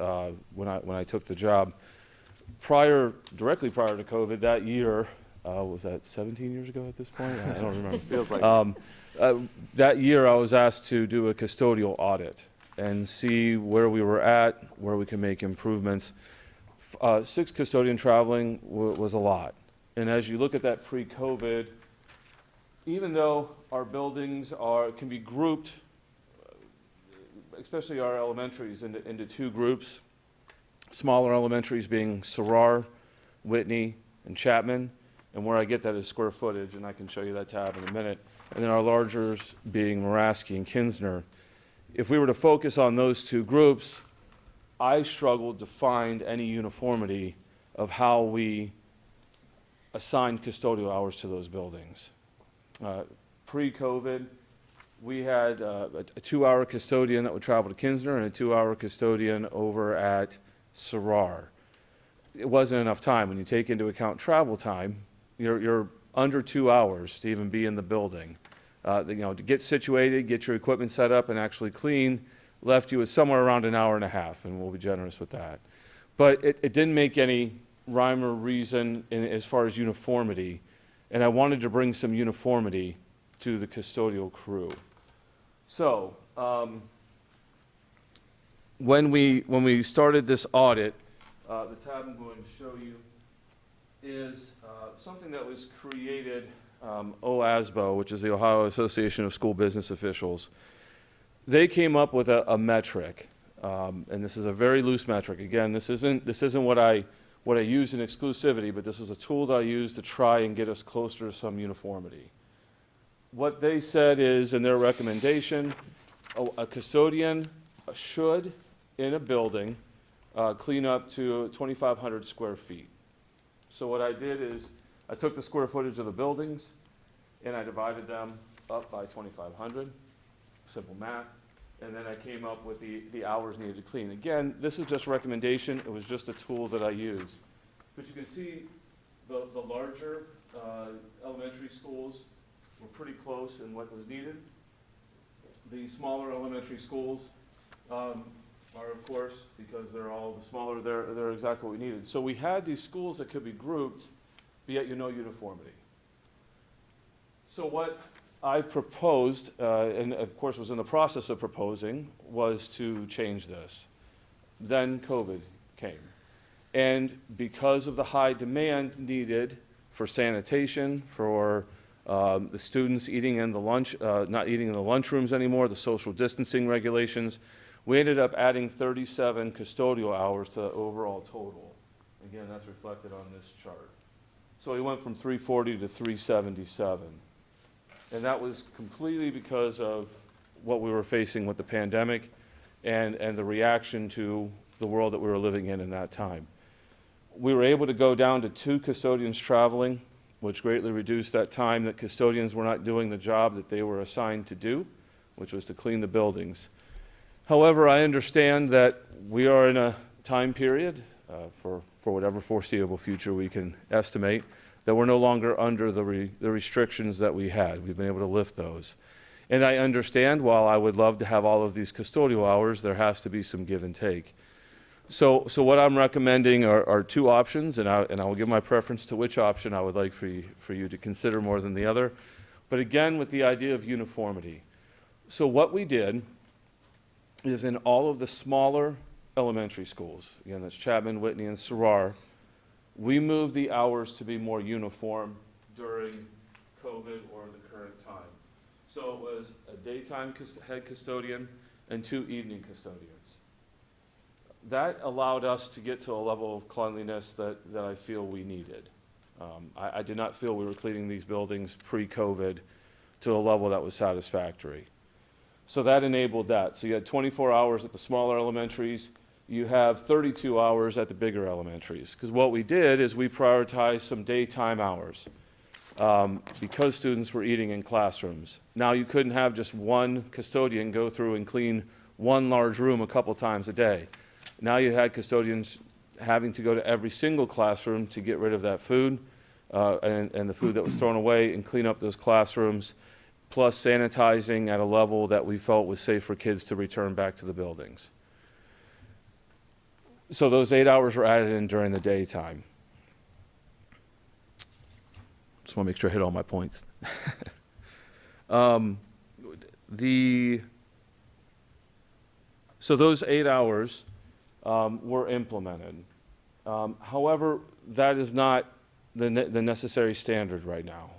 when I took the job. Directly prior to COVID, that year, was that 17 years ago at this point? I don't remember. Feels like that year, I was asked to do a custodial audit and see where we were at, where we can make improvements. 6 custodian traveling was a lot. And as you look at that pre-COVID, even though our buildings can be grouped, especially our elementaries, into 2 groups, smaller elementaries being Sarar, Whitney, and Chapman, And where I get that is square footage, and I can show you that tab in a minute. And then our largers being Muraski and Kinsner. If we were to focus on those two groups, I struggled to find any uniformity of how we assigned custodial hours to those buildings. Pre-COVID, we had a 2-hour custodian that would travel to Kinsner and a 2-hour custodian over at Sarar. It wasn't enough time. When you take into account travel time, you're under 2 hours to even be in the building. To get situated, get your equipment set up, and actually clean, left you with somewhere around an hour and a half, and we'll be generous with that. But it didn't make any rhyme or reason as far as uniformity, and I wanted to bring some uniformity to the custodial crew. So when we started this audit, the tab I'm going to show you is something that was created, OASBO, which is the Ohio Association of School Business Officials. They came up with a metric, and this is a very loose metric. Again, this isn't what I use in exclusivity, but this was a tool that I used to try and get us closer to some uniformity. What they said is, in their recommendation, a custodian should, in a building, clean up to 2,500 square feet. So what I did is, I took the square footage of the buildings, and I divided them up by 2,500, simple math, and then I came up with the hours needed to clean. Again, this is just recommendation, it was just a tool that I used. But you can see the larger elementary schools were pretty close in what was needed. The smaller elementary schools are, of course, because they're all the smaller, they're exactly what we needed. So we had these schools that could be grouped, but yet uniformity. So what I proposed, and of course was in the process of proposing, was to change this. Then COVID came. And because of the high demand needed for sanitation, for the students eating in the lunch, not eating in the lunchrooms anymore, the social distancing regulations, we ended up adding 37 custodial hours to the overall total. Again, that's reflected on this chart. So we went from 340 to 377. And that was completely because of what we were facing with the pandemic and the reaction to the world that we were living in that time. We were able to go down to 2 custodians traveling, which greatly reduced that time that custodians were not doing the job that they were assigned to do, which was to clean the buildings. However, I understand that we are in a time period, for whatever foreseeable future we can estimate, that we're no longer under the restrictions that we had. We've been able to lift those. And I understand, while I would love to have all of these custodial hours, there has to be some give and take. So what I'm recommending are 2 options, and I will give my preference to which option I would like for you to consider more than the other. But again, with the idea of uniformity. So what we did is, in all of the smaller elementary schools, again, that's Chapman, Whitney, and Sarar, we moved the hours to be more uniform during COVID or the current time. So it was a daytime head custodian and 2 evening custodians. That allowed us to get to a level of cleanliness that I feel we needed. I did not feel we were cleaning these buildings pre-COVID to a level that was satisfactory. So that enabled that. So you had 24 hours at the smaller elementaries. You have 32 hours at the bigger elementaries. Because what we did is we prioritized some daytime hours because students were eating in classrooms. Now you couldn't have just one custodian go through and clean one large room a couple times a day. Now you had custodians having to go to every single classroom to get rid of that food and the food that was thrown away and clean up those classrooms, plus sanitizing at a level that we felt was safe for kids to return back to the buildings. So those 8 hours were added in during the daytime. Just want to make sure I hit all my points. So those 8 hours were implemented. However, that is not the necessary standard right now.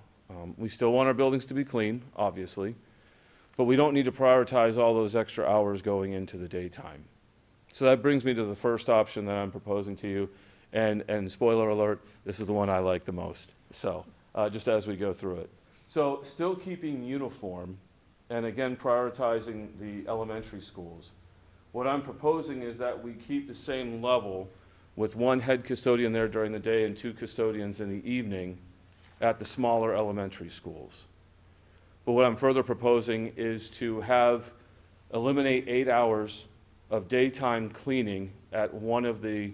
We still want our buildings to be clean, obviously, but we don't need to prioritize all those extra hours going into the daytime. So that brings me to the first option that I'm proposing to you, And spoiler alert, this is the one I like the most. So just as we go through it. So still keeping uniform, and again, prioritizing the elementary schools. What I'm proposing is that we keep the same level with one head custodian there during the day and 2 custodians in the evening at the smaller elementary schools. But what I'm further proposing is to eliminate 8 hours of daytime cleaning at one of the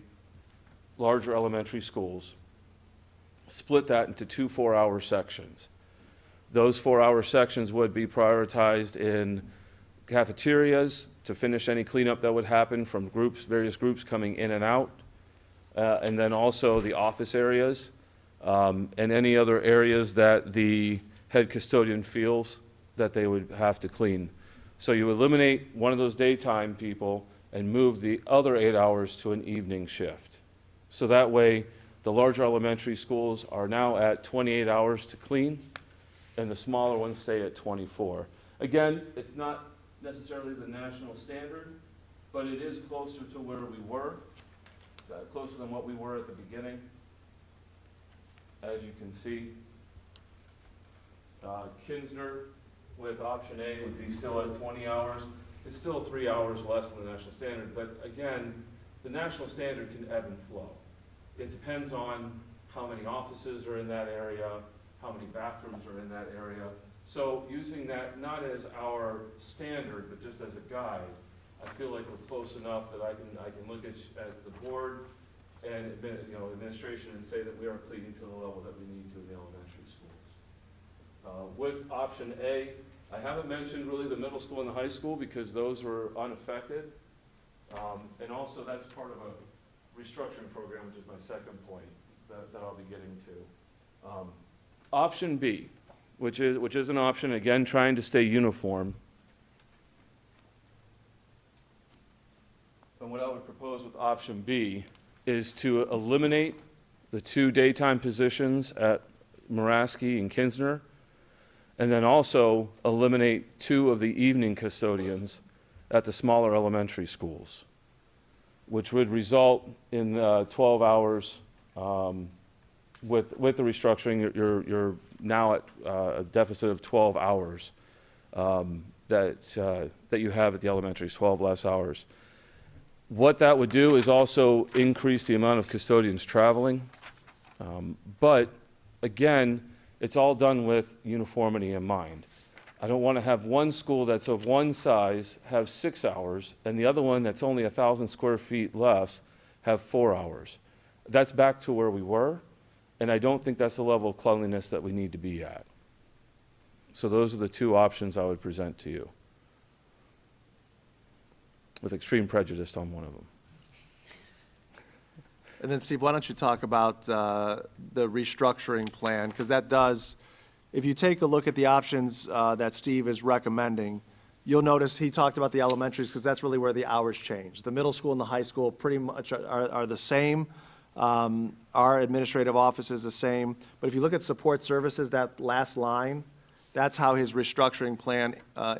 larger elementary schools, split that into 2 4-hour sections. Those 4-hour sections would be prioritized in cafeterias to finish any cleanup that would happen from various groups coming in and out, and then also the office areas, and any other areas that the head custodian feels that they would have to clean. So you eliminate one of those daytime people and move the other 8 hours to an evening shift. So that way, the larger elementary schools are now at 28 hours to clean, and the smaller ones stay at 24. Again, it's not necessarily the national standard, but it is closer to where we were, closer than what we were at the beginning. As you can see, Kinsner with option A would be still at 20 hours. It's still 3 hours less than the national standard, but again, the national standard can ebb and flow. It depends on how many offices are in that area, how many bathrooms are in that area. So using that not as our standard, but just as a guide, I feel like we're close enough that I can look at the board and administration and say that we are cleaning to the level that we need to in the elementary schools. With option A, I haven't mentioned really the middle school and the high school because those were unaffected. And also that's part of a restructuring program, which is my second point that I'll be getting to. Option B, which is an option, again, trying to stay uniform. And what I would propose with option B is to eliminate the 2 daytime positions at Muraski and Kinsner, and then also eliminate 2 of the evening custodians at the smaller elementary schools, which would result in 12 hours. With the restructuring, you're now at a deficit of 12 hours that you have at the elementaries, 12 less hours. What that would do is also increase the amount of custodians traveling. But again, it's all done with uniformity in mind. I don't want to have one school that's of one size have 6 hours and the other one that's only 1,000 square feet less have 4 hours. That's back to where we were. And I don't think that's the level of cleanliness that we need to be at. So those are the 2 options I would present to you, with extreme prejudice on one of them. And then, Steve, why don't you talk about the restructuring plan? Because that does, if you take a look at the options that Steve is recommending, you'll notice he talked about the elementaries because that's really where the hours change. The middle school and the high school pretty much are the same. Our administrative office is the same. But if you look at support services, that last line, that's how his restructuring plan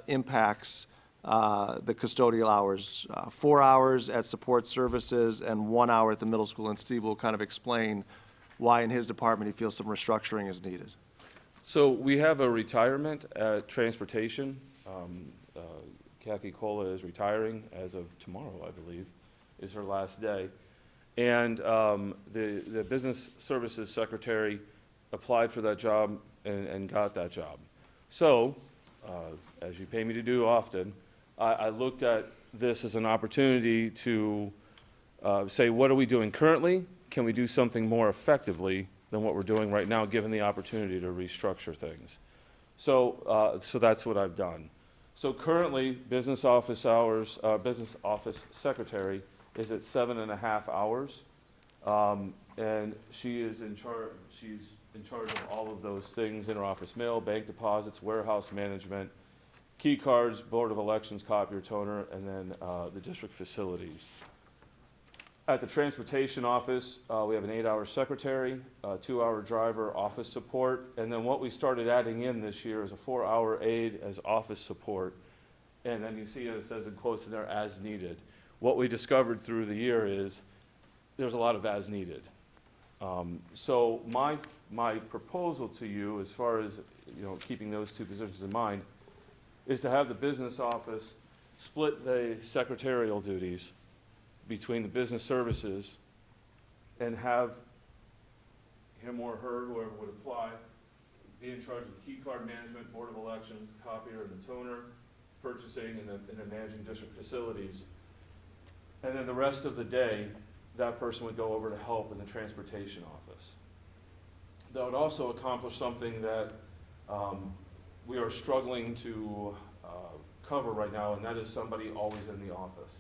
impacts the custodial hours. 4 hours at support services and 1 hour at the middle school. And Steve will kind of explain why in his department he feels some restructuring is needed. So we have a retirement at transportation. Kathy Cola is retiring as of tomorrow, I believe, is her last day. And the business services secretary applied for that job and got that job. So, as you pay me to do often, I looked at this as an opportunity to say, what are we doing currently? Can we do something more effectively than what we're doing right now, given the opportunity to restructure things? So that's what I've done. So currently, business office hours, business office secretary is at 7.5 hours, and she is in charge. She's in charge of all of those things: interoffice mail, bank deposits, warehouse management, key cards, board of elections, copier, toner, and then the district facilities. At the transportation office, we have an 8-hour secretary, a 2-hour driver, office support, and then what we started adding in this year is a 4-hour aide as office support, and then you see it says in quotes in there, as needed. What we discovered through the year is there's a lot of as needed. So my proposal to you, as far as, keeping those two positions in mind, is to have the business office split the secretarial duties between the business services and have him or her, whoever would apply, be in charge of the key card management, board of elections, copier and the toner, purchasing, and then managing district facilities. And then the rest of the day, that person would go over to help in the transportation office. That would also accomplish something that we are struggling to cover right now, and that is somebody always in the office.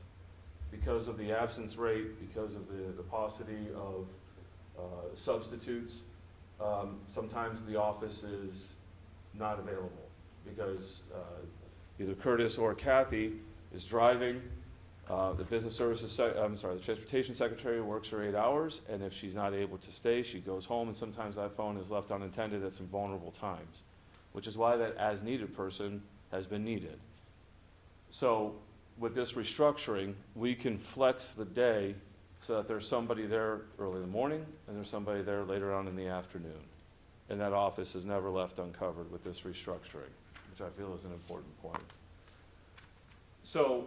Because of the absence rate, because of the paucity of substitutes, sometimes the office is not available because either Curtis or Kathy is driving. The business services, the transportation secretary works her 8 hours, and if she's not able to stay, she goes home, and sometimes that phone is left unattended at some vulnerable times, which is why that as-needed person has been needed. So with this restructuring, we can flex the day so that there's somebody there early in the morning, and there's somebody there later on in the afternoon. And that office is never left uncovered with this restructuring, which I feel is an important point. So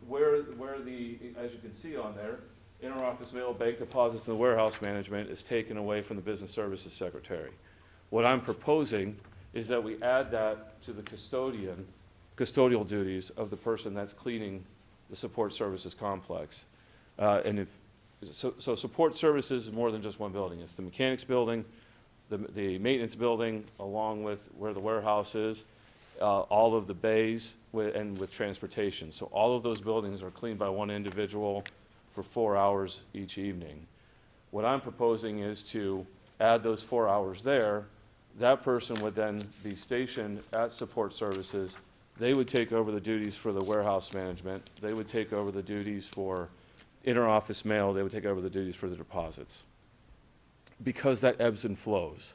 where the, as you can see on there, interoffice mail, bank deposits, and warehouse management is taken away from the business services secretary. What I'm proposing is that we add that to the custodial duties of the person that's cleaning the support services complex. So support services is more than just one building. It's the mechanics building, the maintenance building, along with where the warehouse is, all of the bays, and with transportation. So all of those buildings are cleaned by one individual for 4 hours each evening. What I'm proposing is to add those 4 hours there. That person would then be stationed at support services. They would take over the duties for the warehouse management. They would take over the duties for interoffice mail. They would take over the duties for the deposits. Because that ebbs and flows.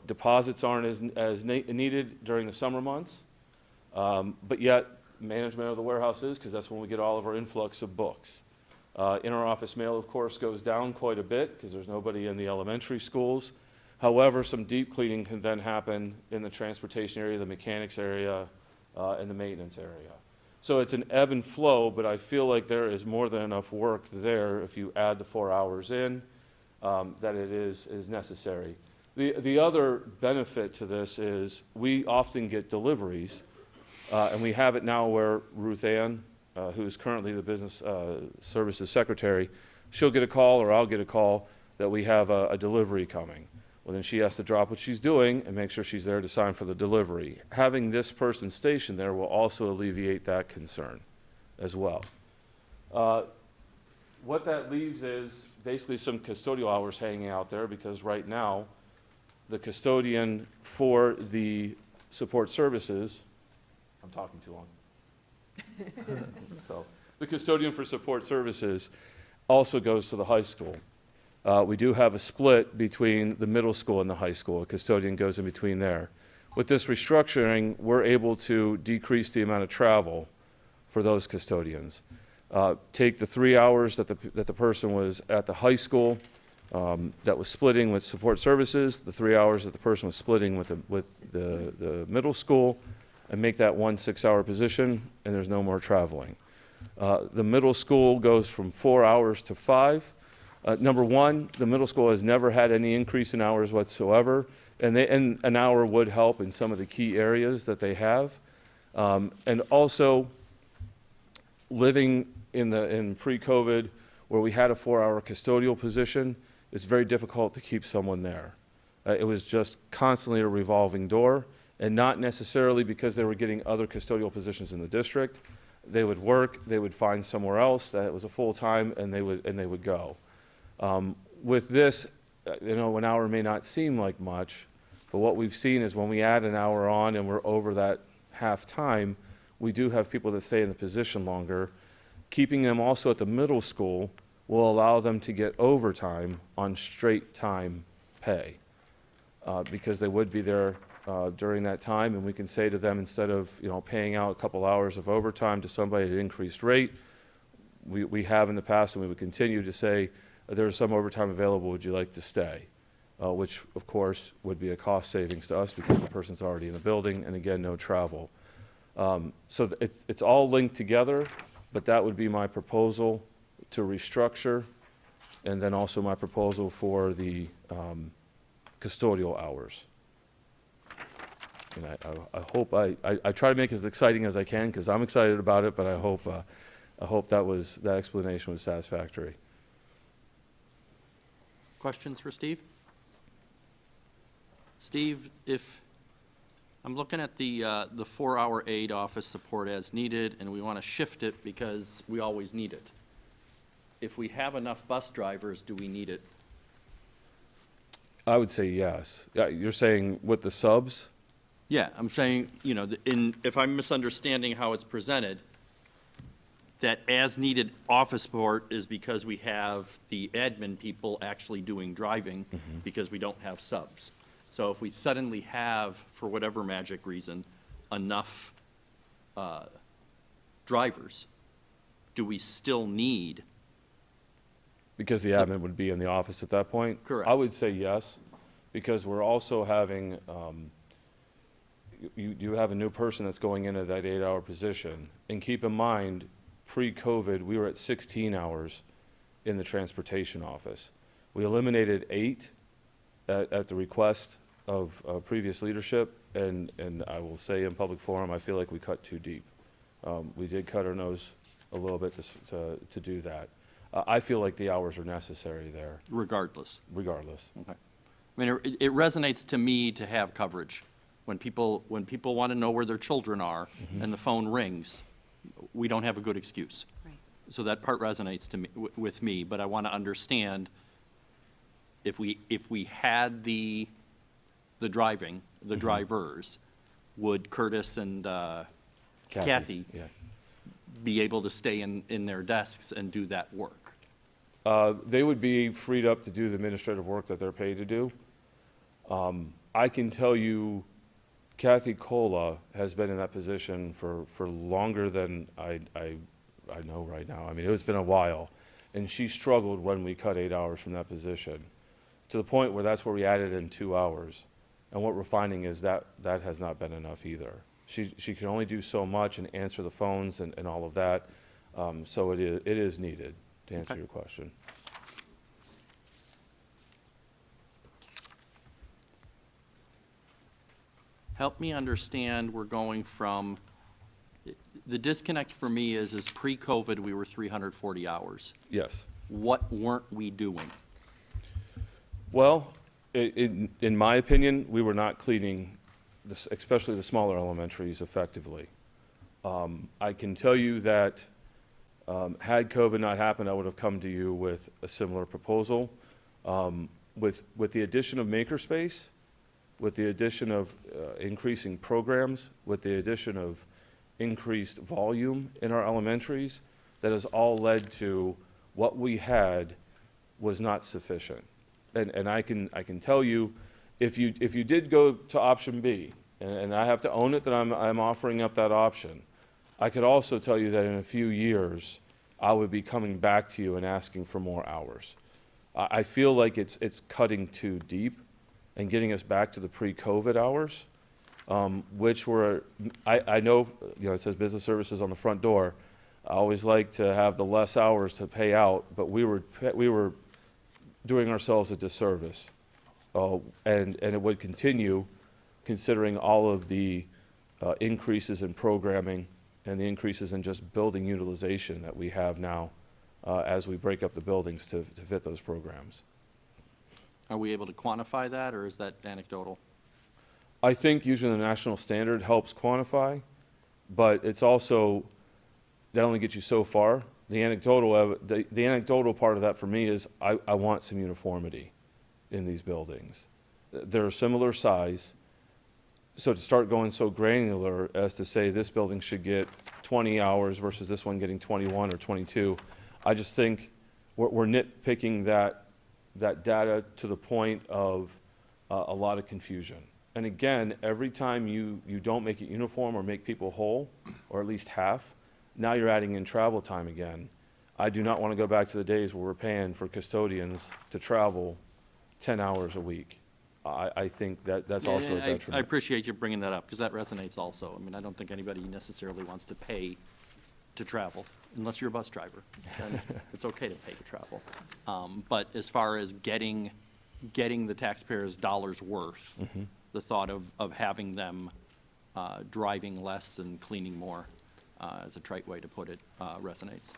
Deposits aren't as needed during the summer months. But yet, management of the warehouse is, because that's when we get all of our influx of books. Interoffice mail, of course, goes down quite a bit because there's nobody in the elementary schools. However, some deep cleaning can then happen in the transportation area, the mechanics area, and the maintenance area. So it's an ebb and flow, but I feel like there is more than enough work there if you add the 4 hours in, that it is necessary. The other benefit to this is we often get deliveries. And we have it now where Ruth Ann, who is currently the business services secretary, she'll get a call or I'll get a call that we have a delivery coming. Well, then she has to drop what she's doing and make sure she's there to sign for the delivery. Having this person stationed there will also alleviate that concern as well. What that leaves is basically some custodial hours hanging out there because right now the custodian for the support services, I'm talking too long. So the custodian for support services also goes to the high school. We do have a split between the middle school and the high school. A custodian goes in between there. With this restructuring, we're able to decrease the amount of travel for those custodians. Take the 3 hours that the person was at the high school that was splitting with support services, the 3 hours that the person was splitting with the middle school, and make that 1 6-hour position, and there's no more traveling. The middle school goes from 4 hours to 5. Number one, the middle school has never had any increase in hours whatsoever, and an hour would help in some of the key areas that they have. And also, living in pre-COVID, where we had a 4-hour custodial position, it's very difficult to keep someone there. It was just constantly a revolving door. And not necessarily because they were getting other custodial positions in the district. They would work, they would find somewhere else that was a full-time, and they would go. With this, an hour may not seem like much, but what we've seen is when we add an hour on and we're over that half time, we do have people that stay in the position longer. Keeping them also at the middle school will allow them to get overtime on straight time pay because they would be there during that time, and we can say to them, instead of paying out a couple hours of overtime to somebody at an increased rate, we have in the past, and we would continue to say, there's some overtime available, would you like to stay? Which, of course, would be a cost savings to us because the person's already in the building, and again, no travel. It's all linked together, but that would be my proposal to restructure, and then also my proposal for the custodial hours. And I hope I try to make it as exciting as I can because I'm excited about it, but I hope that explanation was satisfactory. Questions for Steve? Steve, if I'm looking at the 4-hour aid office support as needed, and we want to shift it because we always need it. If we have enough bus drivers, do we need it? I would say yes. Yeah, you're saying with the subs? Yeah, I'm saying, you know, if I'm misunderstanding how it's presented, that as-needed office support is because we have the admin people actually doing driving because we don't have subs. So if we suddenly have, for whatever magic reason, enough drivers, do we still need? Because the admin would be in the office at that point? Correct. I would say yes, because we're also having, you have a new person that's going into that 8-hour position. And keep in mind, pre-COVID, we were at 16 hours in the transportation office. We eliminated 8 at the request of previous leadership, and I will say in public forum, I feel like we cut too deep. We did cut our nose a little bit to do that. I feel like the hours are necessary there. Regardless. Regardless. Okay. I mean, it resonates to me to have coverage. When people want to know where their children are and the phone rings, we don't have a good excuse. Right. So that part resonates to me, with me, but I want to understand if we had the driving, the drivers, would Curtis and Kathy Yeah. be able to stay in their desks and do that work? They would be freed up to do the administrative work that they're paid to do. I can tell you, Kathy Cola has been in that position for longer than I know right now. I mean, it's been a while. And she struggled when we cut 8 hours from that position, to the point where that's where we added in 2 hours. And what we're finding is that has not been enough either. She can only do so much and answer the phones and all of that. So it is needed, to answer your question. Help me understand, we're going from, the disconnect for me is pre-COVID, we were 340 hours. Yes. What weren't we doing? Well, in my opinion, we were not cleaning, especially the smaller elementaries, effectively. I can tell you that had COVID not happened, I would have come to you with a similar proposal. With the addition of Makerspace, with the addition of increasing programs, with the addition of increased volume in our elementaries, that has all led to what we had was not sufficient. And I can tell you, if you did go to option B, and I have to own it that I'm offering up that option, I could also tell you that in a few years, I would be coming back to you and asking for more hours. I feel like it's cutting too deep and getting us back to the pre-COVID hours, which were, I know, it says business services on the front door. I always like to have the less hours to pay out, but we were doing ourselves a disservice. And it would continue, considering all of the increases in programming and the increases in just building utilization that we have now as we break up the buildings to fit those programs. Are we able to quantify that, or is that anecdotal? I think using the national standard helps quantify, but it's also, that only gets you so far. The anecdotal part of that for me is I want some uniformity in these buildings. They're a similar size, so to start going so granular as to say this building should get 20 hours versus this one getting 21 or 22, I just think we're nitpicking that data to the point of a lot of confusion. And again, every time you don't make it uniform or make people whole, or at least half, now you're adding in travel time again. I do not want to go back to the days where we're paying for custodians to travel 10 hours a week. I think that's also a I detriment. appreciate you bringing that up, because that resonates also. I mean, I don't think anybody necessarily wants to pay to travel, unless you're a bus driver. Then it's okay to pay to travel. But as far as getting the taxpayers' dollars worth, the thought of having them driving less and cleaning more, is a trite way to put it, resonates.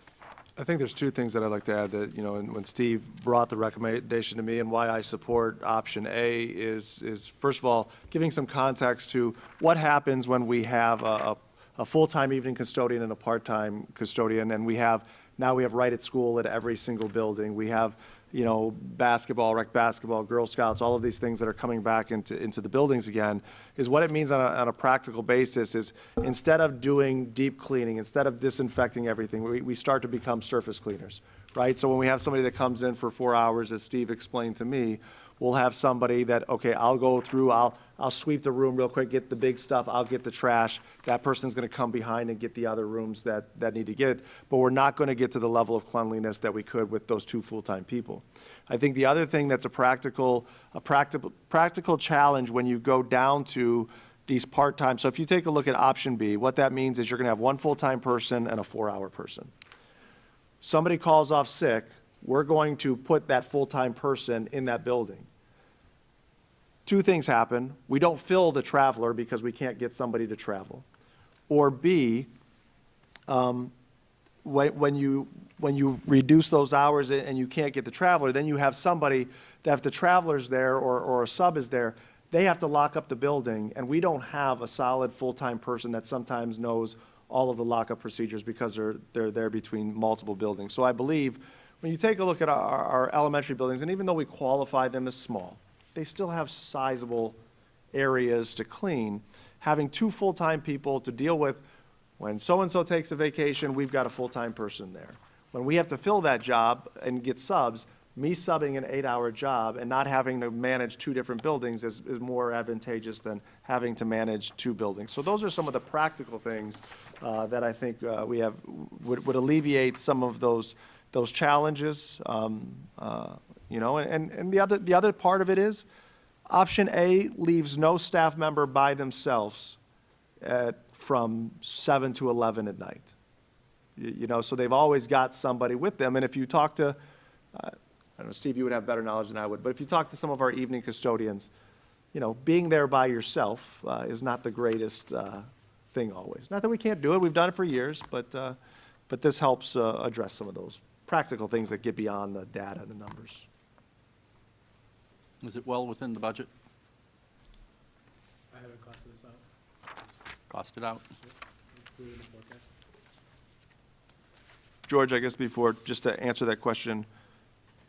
I think there's two things that I'd like to add that, when Steve brought the recommendation to me and why I support option A is first of all, giving some context to what happens when we have a full-time evening custodian and a part-time custodian, and now we have right at school at every single building. We have, basketball, rec basketball, Girl Scouts, all of these things that are coming back into the buildings again, is what it means on a practical basis is instead of doing deep cleaning, instead of disinfecting everything, we start to become surface cleaners, right? So when we have somebody that comes in for 4 hours, as Steve explained to me, we'll have somebody that, okay, I'll go through, I'll sweep the room real quick, get the big stuff, I'll get the trash. That person's gonna come behind and get the other rooms that need to get, but we're not gonna get to the level of cleanliness that we could with those 2 full-time people. I think the other thing that's a practical challenge when you go down to these part-time, so if you take a look at option B, what that means is you're gonna have 1 full-time person and a 4-hour person. Somebody calls off sick, we're going to put that full-time person in that building. 2 things happen. We don't fill the traveler because we can't get somebody to travel. Or B, when you reduce those hours and you can't get the traveler, then you have somebody that if the traveler's there or a sub is there, they have to lock up the building, and we don't have a solid full-time person that sometimes knows all of the lockup procedures because they're there between multiple buildings. So I believe when you take a look at our elementary buildings, and even though we qualify them as small, they still have sizable areas to clean. Having 2 full-time people to deal with, when so-and-so takes a vacation, we've got a full-time person there. When we have to fill that job and get subs, me subbing an 8-hour job and not having to manage 2 different buildings is more advantageous than having to manage 2 buildings. So those are some of the practical things that I think would alleviate some of those challenges. And the other part of it is, option A leaves no staff member by themselves from 7 to 11 at night. So they've always got somebody with them. And if you talk to, I don't know, Steve, you would have better knowledge than I would, but if you talk to some of our evening custodians, being there by yourself is not the greatest thing always. Not that we can't do it, we've done it for years, but this helps address some of those practical things that get beyond the data and the numbers. Is it well within the budget? I haven't costed this out. Costed out? Included in the forecast. George, I guess just to answer that question,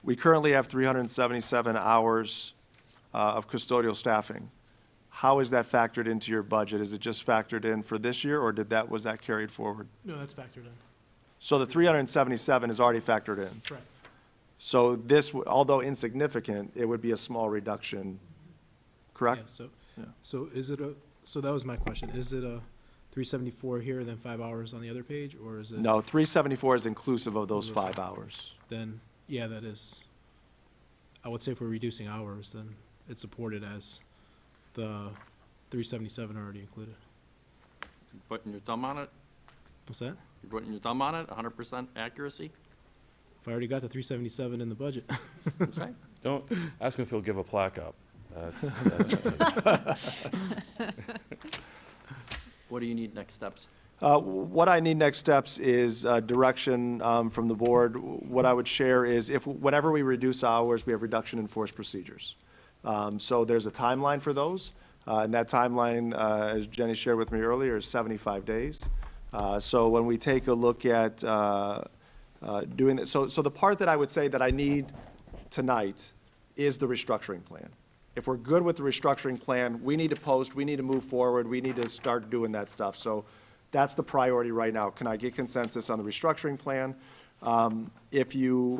we currently have 377 hours of custodial staffing. How is that factored into your budget? Is it just factored in for this year, or was that carried forward? No, that's factored in. So the 377 is already factored in. Correct. So this, although insignificant, it would be a small reduction, correct? Yeah, so so that was my question. Is it a 374 here and then 5 hours on the other page, or is it? No, 374 is inclusive of those 5 hours. Then, yeah, that is, I would say if we're reducing hours, then it's supported as the 377 already included. You putting your thumb on it? What's that? You're putting your thumb on it, 100% accuracy? If I already got the 377 in the budget. Okay. Don't ask him if he'll give a plaque up. What do you need next steps? What I need next steps is direction from the board. What I would share is whenever we reduce hours, we have reduction in force procedures. So there's a timeline for those, and that timeline, as Jenny shared with me earlier, is 75 days. So when we take a look at doing this, so the part that I would say that I need tonight is the restructuring plan. If we're good with the restructuring plan, we need to post, we need to move forward, we need to start doing that stuff. So that's the priority right now. Can I get consensus on the restructuring plan? If you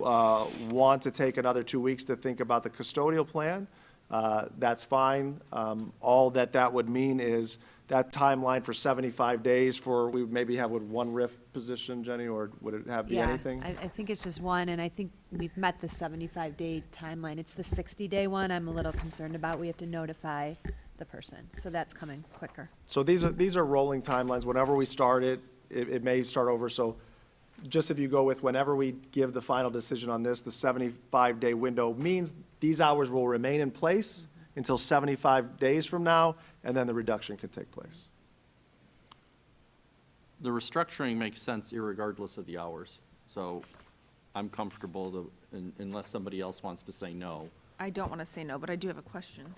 want to take another 2 weeks to think about the custodial plan, that's fine. All that would mean is that timeline for 75 days for, we would maybe have with one RIF position, Jenny, or would it have be Yeah, anything? I think it's just one, and I think we've met the 75-day timeline. It's the 60-day one I'm a little concerned about. We have to notify the person, so that's coming quicker. So these are rolling timelines. Whenever we start it may start over. So just if you go with whenever we give the final decision on this, the 75-day window means these hours will remain in place until 75 days from now, and then the reduction can take place. The restructuring makes sense irregardless of the hours, so I'm comfortable unless somebody else wants to say no. I don't want to say no, but I do have a question.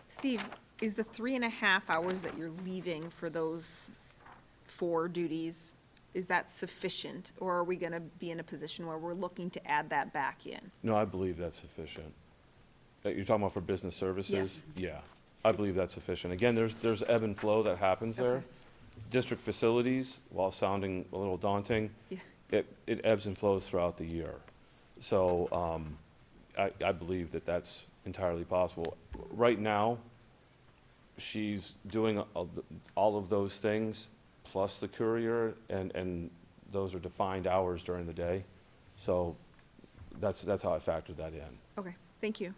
Steve, is the 3.5 hours that you're leaving for those 4 duties, is that sufficient? Or are we going to be in a position where we're looking to add that back in? No, I believe that's sufficient. You're talking about for business services? Yes. Yeah, I believe that's sufficient. Again, there's ebb and flow that happens there. Okay. District facilities, while sounding a little daunting, Yeah. it ebbs and flows throughout the year. So I believe that that's entirely possible. Right now, she's doing all of those things, plus the courier, and those are defined hours during the day. So that's how I factored that in. Okay, thank you.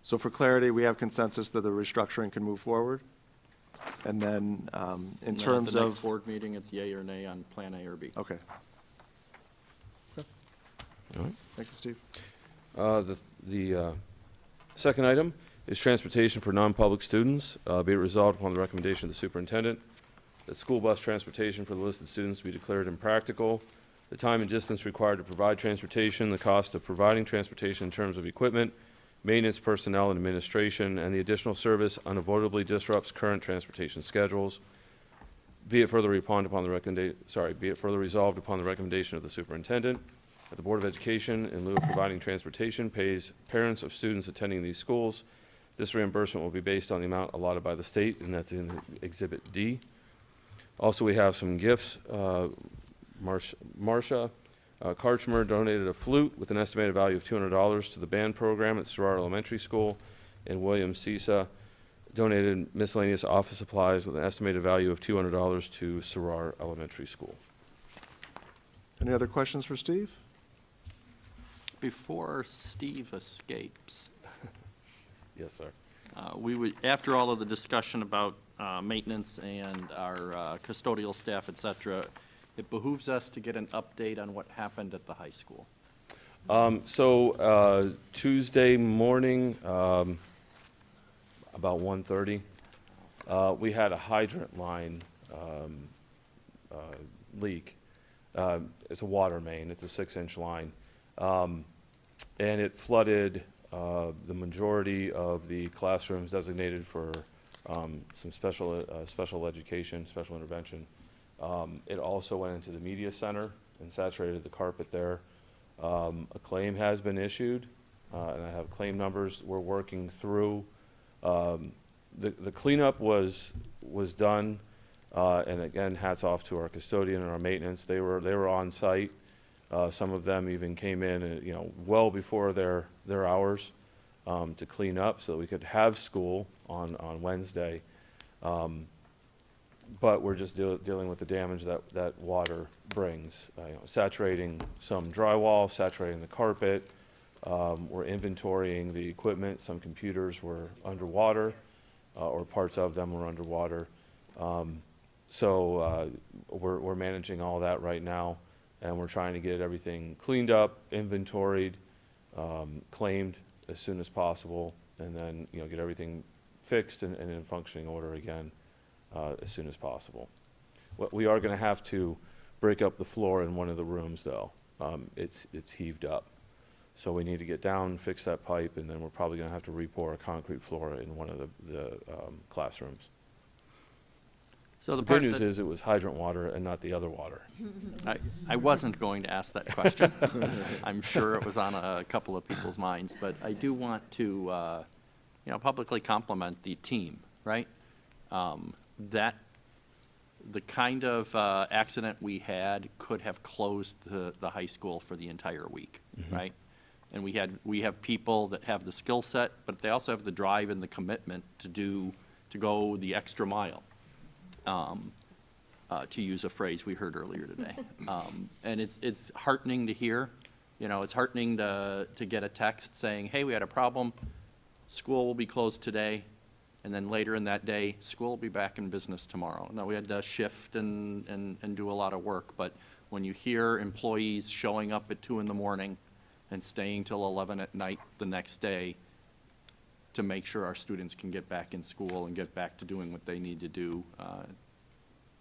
So for clarity, we have consensus that the restructuring can move forward. And then in And then terms at the next of, board meeting, it's yay or nay on Plan A or B. okay. All right. Thank you, Steve. The second item is transportation for non-public students. Be it resolved upon the recommendation of the superintendent that school bus transportation for the listed students be declared impractical. The time and distance required to provide transportation, the cost of providing transportation in terms of equipment, maintenance, personnel, and administration, and the additional service unavoidably disrupts current transportation schedules. Be it further resolved upon the recommendation of the superintendent that the Board of Education, in lieu of providing transportation, pays parents of students attending these schools. This reimbursement will be based on the amount allotted by the state, and that's in Exhibit D. Also, we have some gifts. Marcia Karchmer donated a flute with an estimated value of $200 to the band program at Soror Elementary School, and William Cisa donated miscellaneous office supplies with an estimated value of $200 to Soror Elementary School. Any other questions for Steve? Before Steve escapes, Yes, sir. we would, after all of the discussion about maintenance and our custodial staff, et cetera, it behooves us to get an update on what happened at the high school. Tuesday morning, about 1:30, we had a hydrant line leak. It's a water main. It's a 6-inch line. And it flooded the majority of the classrooms designated for some special education, special intervention. It also went into the media center and saturated the carpet there. A claim has been issued, and I have claim numbers we're working through. The cleanup was done, and again, hats off to our custodian and our maintenance. They were on site. Some of them even came in, well before their hours to clean up so that we could have school on Wednesday. But we're just dealing with the damage that water brings, saturating some drywall, saturating the carpet. We're inventorying the equipment. Some computers were underwater, or parts of them were underwater. So we're managing all that right now, and we're trying to get everything cleaned up, inventoried, claimed as soon as possible, and then get everything fixed and in functioning order again as soon as possible. We are going to have to break up the floor in one of the rooms, though. It's heaved up. So we need to get down, fix that pipe, and then we're probably going to have to re-pour a concrete floor in one of the classrooms. So The good news is it was hydrant water and not the other water. I wasn't going to ask that question. I'm sure it was on a couple of people's minds, but I do want to, publicly compliment the team, right? That the kind of accident we had could have closed the high school for the entire week, right? And we have people that have the skill set, but they also have the drive and the commitment to go the extra mile, to use a phrase we heard earlier today. And it's heartening to hear. You know, it's heartening to get a text saying, hey, we had a problem, school will be closed today, and then later in that day, school will be back in business tomorrow. Now, we had to shift and do a lot of work, but when you hear employees showing up at 2 in the morning and staying till 11 at night the next day to make sure our students can get back in school and get back to doing what they need to do,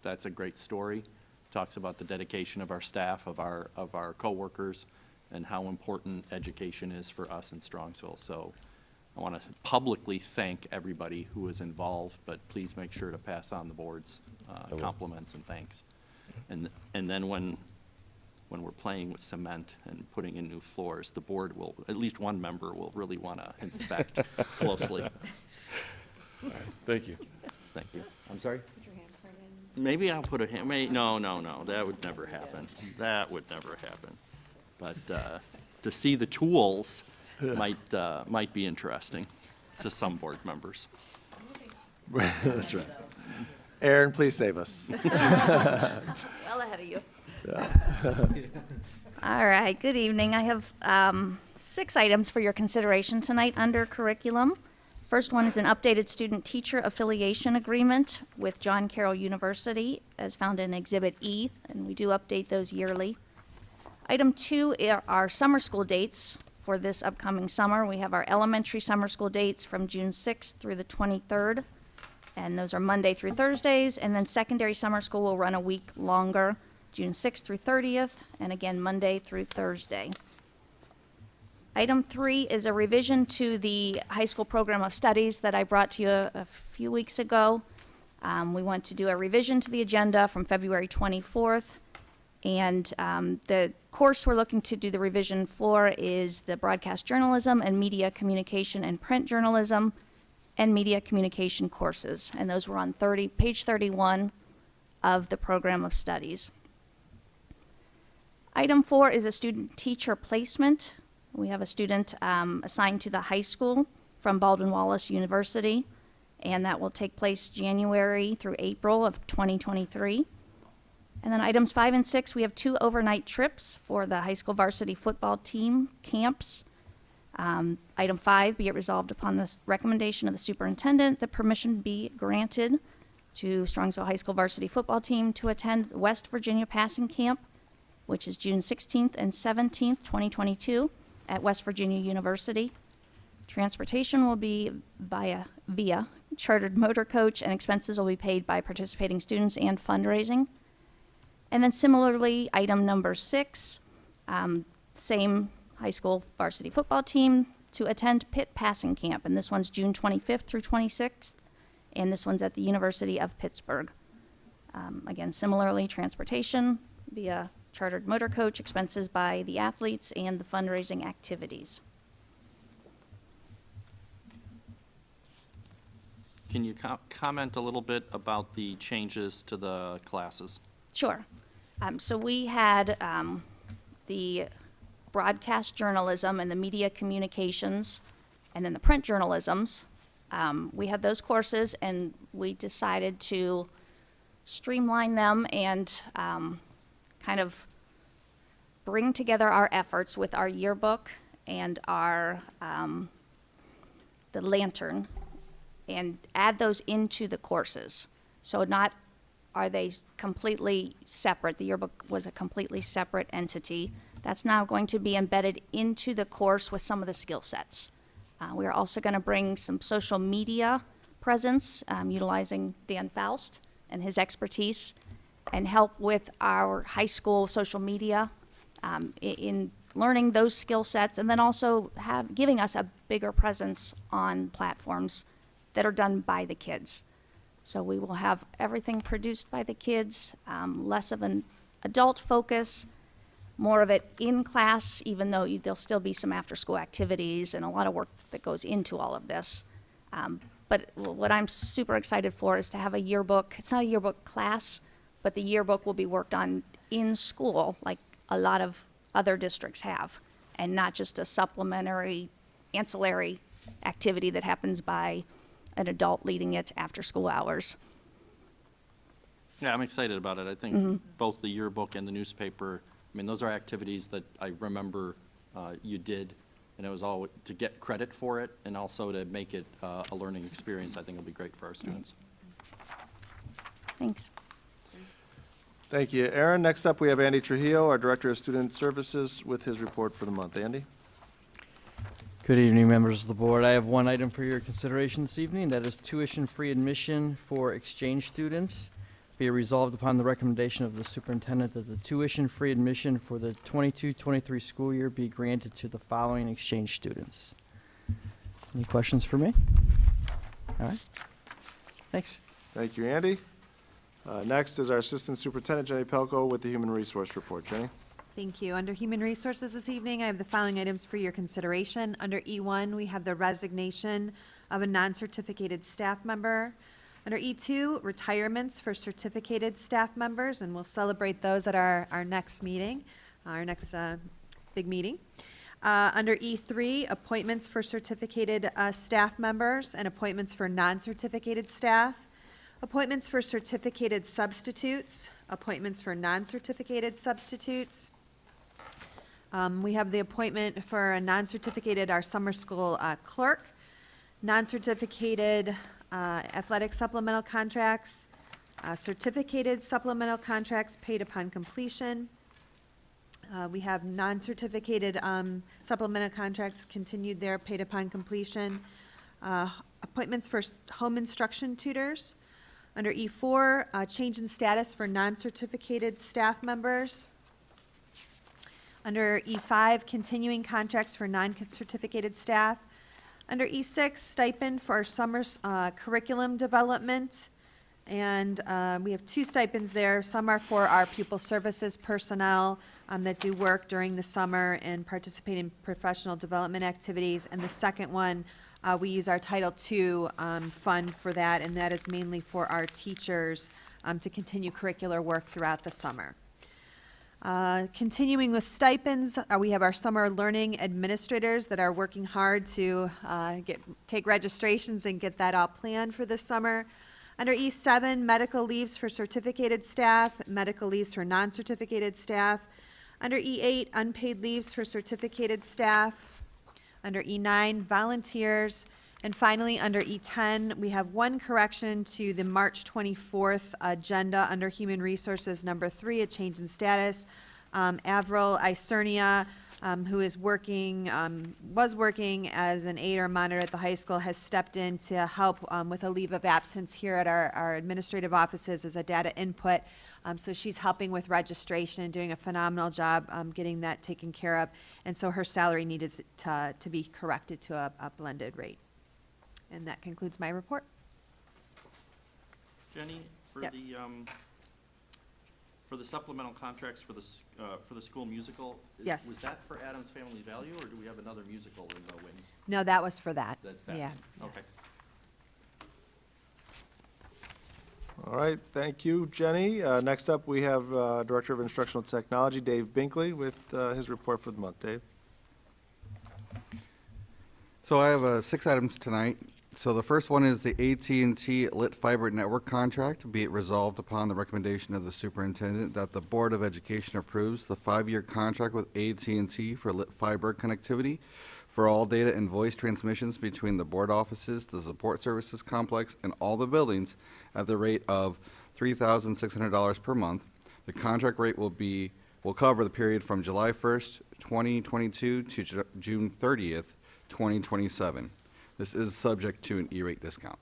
that's a great story. Talks about the dedication of our staff, of our coworkers, and how important education is for us in Strongsville. So I want to publicly thank everybody who is involved, but please make sure to pass on the board's compliments and thanks. And then when we're playing with cement and putting in new floors, the board will, at least one member will really want to inspect closely. All right, thank you. Thank you. I'm sorry? Maybe I'll put a hand, no, that would never happen. That would never happen. But to see the tools might be interesting to some board members. That's right. Aaron, please save us. Well ahead of you. All right, good evening. I have 6 items for your consideration tonight under curriculum. First one is an updated student-teacher affiliation agreement with John Carroll University, as found in Exhibit E, and we do update those yearly. Item 2 are summer school dates for this upcoming summer. We have our elementary summer school dates from June 6th through the 23rd, and those are Monday through Thursdays, and then secondary summer school will run a week longer, June 6th through 30th, and again, Monday through Thursday. Item 3 is a revision to the high school program of studies that I brought to you a few weeks ago. We want to do a revision to the agenda from February 24th. And the course we're looking to do the revision for is the broadcast journalism and media communication and print journalism and media communication courses. And those were on page 31 of the program of studies. Item 4 is a student-teacher placement. We have a student assigned to the high school from Baldwin-Wallace University, and that will take place January through April of 2023. And then items 5 and 6, we have 2 overnight trips for the high school varsity football team camps. Item 5, be it resolved upon the recommendation of the superintendent that permission be granted to Strongsville High School varsity football team to attend the West Virginia Passing Camp, which is June 16th and 17th, 2022. At West Virginia University. Transportation will be via chartered motor coach, and expenses will be paid by participating students and fundraising. And then similarly, item number 6, same high school varsity football team to attend Pitt Passing Camp, and this one's June 25th through 26th, and this one's at the University of Pittsburgh. Again, similarly, transportation via chartered motor coach, expenses by the athletes, and the fundraising activities. Can you comment a little bit about the changes to the classes? Sure. So we had the broadcast journalism and the media communications, and then the print journalisms. We had those courses, and we decided to streamline them and kind of bring together our efforts with our yearbook and our the lantern and add those into the courses. So not are they completely separate. The yearbook was a completely separate entity. That's now going to be embedded into the course with some of the skill sets. We are also going to bring some social media presence, utilizing Dan Faust and his expertise, and help with our high school social media in learning those skill sets, and then also giving us a bigger presence on platforms that are done by the kids. So we will have everything produced by the kids, less of an adult focus, more of it in class, even though there'll still be some after-school activities and a lot of work that goes into all of this. But what I'm super excited for is to have a yearbook. It's not a yearbook class, but the yearbook will be worked on in school, like a lot of other districts have. and not just a supplementary, ancillary activity that happens by an adult leading it after school hours. Yeah, I'm excited about it. I think both the yearbook and the newspaper, I mean, those are activities that I remember you did, and it was all to get credit for it and also to make it a learning experience. I think it'll be great for our students. Thanks. Thank you, Aaron. Next up, we have Andy Trujillo, our Director of Student Services, with his report for the month. Andy? Good evening, members of the board. I have one item for your consideration this evening. That is tuition-free admission for exchange students. Be it resolved upon the recommendation of the superintendent that the tuition-free admission for the 22-23 school year be granted to the following exchange students. Any questions for me? All right. Thanks. Thank you, Andy. Next is our Assistant Superintendent, Jenny Pelko, with the Human Resource Report. Jenny? Thank you. Under Human Resources this evening, I have the following items for your consideration. Under E1, we have the resignation of a non-certificated staff member. Under E2, retirements for certificated staff members, and we'll celebrate those at our next meeting, our next big meeting. Under E3, appointments for certificated staff members and appointments for non-certificated staff. Appointments for certificated substitutes, appointments for non-certificated substitutes. We have the appointment for a non-certificated, our summer school clerk, non-certificated athletic supplemental contracts, certificated supplemental contracts paid upon completion. We have non-certificated supplemental contracts continued there, paid upon completion. Appointments for home instruction tutors. Under E4, change in status for non-certificated staff members. Under E5, continuing contracts for non-certificated staff. Under E6, stipend for summer curriculum development. And we have two stipends there. Some are for our pupil services personnel that do work during the summer and participate in professional development activities. And the second one, we use our Title II fund for that, and that is mainly for our teachers to continue curricular work throughout the summer. Continuing with stipends, we have our summer learning administrators that are working hard to take registrations and get that all planned for this summer. Under E7, medical leaves for certificated staff, medical leaves for non-certificated staff. Under E8, unpaid leaves for certificated staff. Under E9, volunteers. And finally, under E10, we have one correction to the March 24th agenda under Human Resources number 3, a change in status. Avril Isernia, who is was working as an aide or monitor at the high school, has stepped in to help with a leave of absence here at our administrative offices as a data input. So she's helping with registration and doing a phenomenal job getting that taken care of. And so her salary needed to be corrected to a blended rate. And that concludes my report. Jenny, for Yes. for the supplemental contracts for the school musical, Yes. was that for Adam's Family Value, or do we have another musical in the wings? No, that was for that. That's back. Yeah. Okay. yes. All right, thank you, Jenny. Next up, we have Director of Instructional Technology, Dave Binkley, with his report for the month. Dave? So I have 6 items tonight. So the first one is the AT&T Lit Fiber Network contract. Be it resolved upon the recommendation of the superintendent that the Board of Education approves the 5-year contract with AT&T for lit fiber connectivity for all data and voice transmissions between the board offices, the support services complex, and all the buildings at the rate of $3,600 per month. The contract rate will cover the period from July 1st, 2022 to June 30th, 2027. This is subject to an E-rate discount.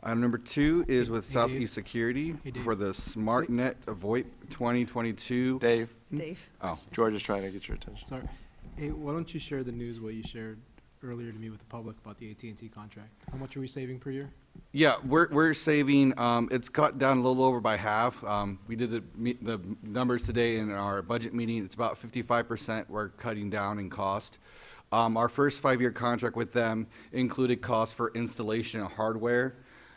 Item number 2 is with Hey, Dave. Southeast Security Hey, Dave. for the SmartNet VoIP 2022. Dave? Dave. Oh, George is trying to get your attention. Sorry. Hey, why don't you share the news what you shared earlier to me with the public about the AT&T contract? How much are we saving per year? yeah, we're saving, it's cut down a little over by half. We did the numbers today in our budget meeting. It's about 55% we're cutting down in cost. Our first 5-year contract with them included costs for installation of hardware,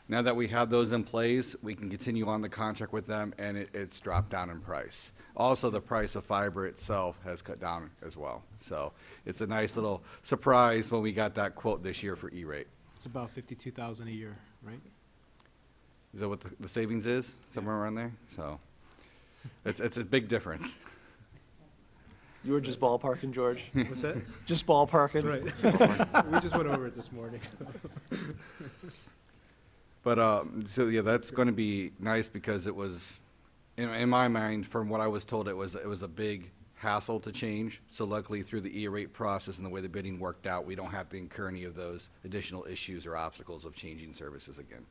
Now that we have those in place, we can continue on the contract with them, and it's dropped down in price. Also, the price of fiber itself has cut down as well. So it's a nice little surprise when we got that quote this year for E-rate. It's about 52,000 a year, right? Is that what the savings is? Somewhere around there? So it's a big difference. You were just ballparking, George? What's that? Just ballparking? Right. We just went over it this morning. But, so yeah, that's going to be nice because it was, in my mind, from what I was told, it was a big hassle to change. So luckily, through the E-rate process and the way the bidding worked out, we don't have to incur any of those additional issues or obstacles of changing services again.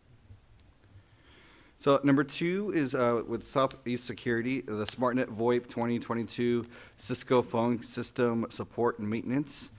So number 2 is with Southeast Security, the SmartNet VoIP 2022 Cisco phone system support and maintenance.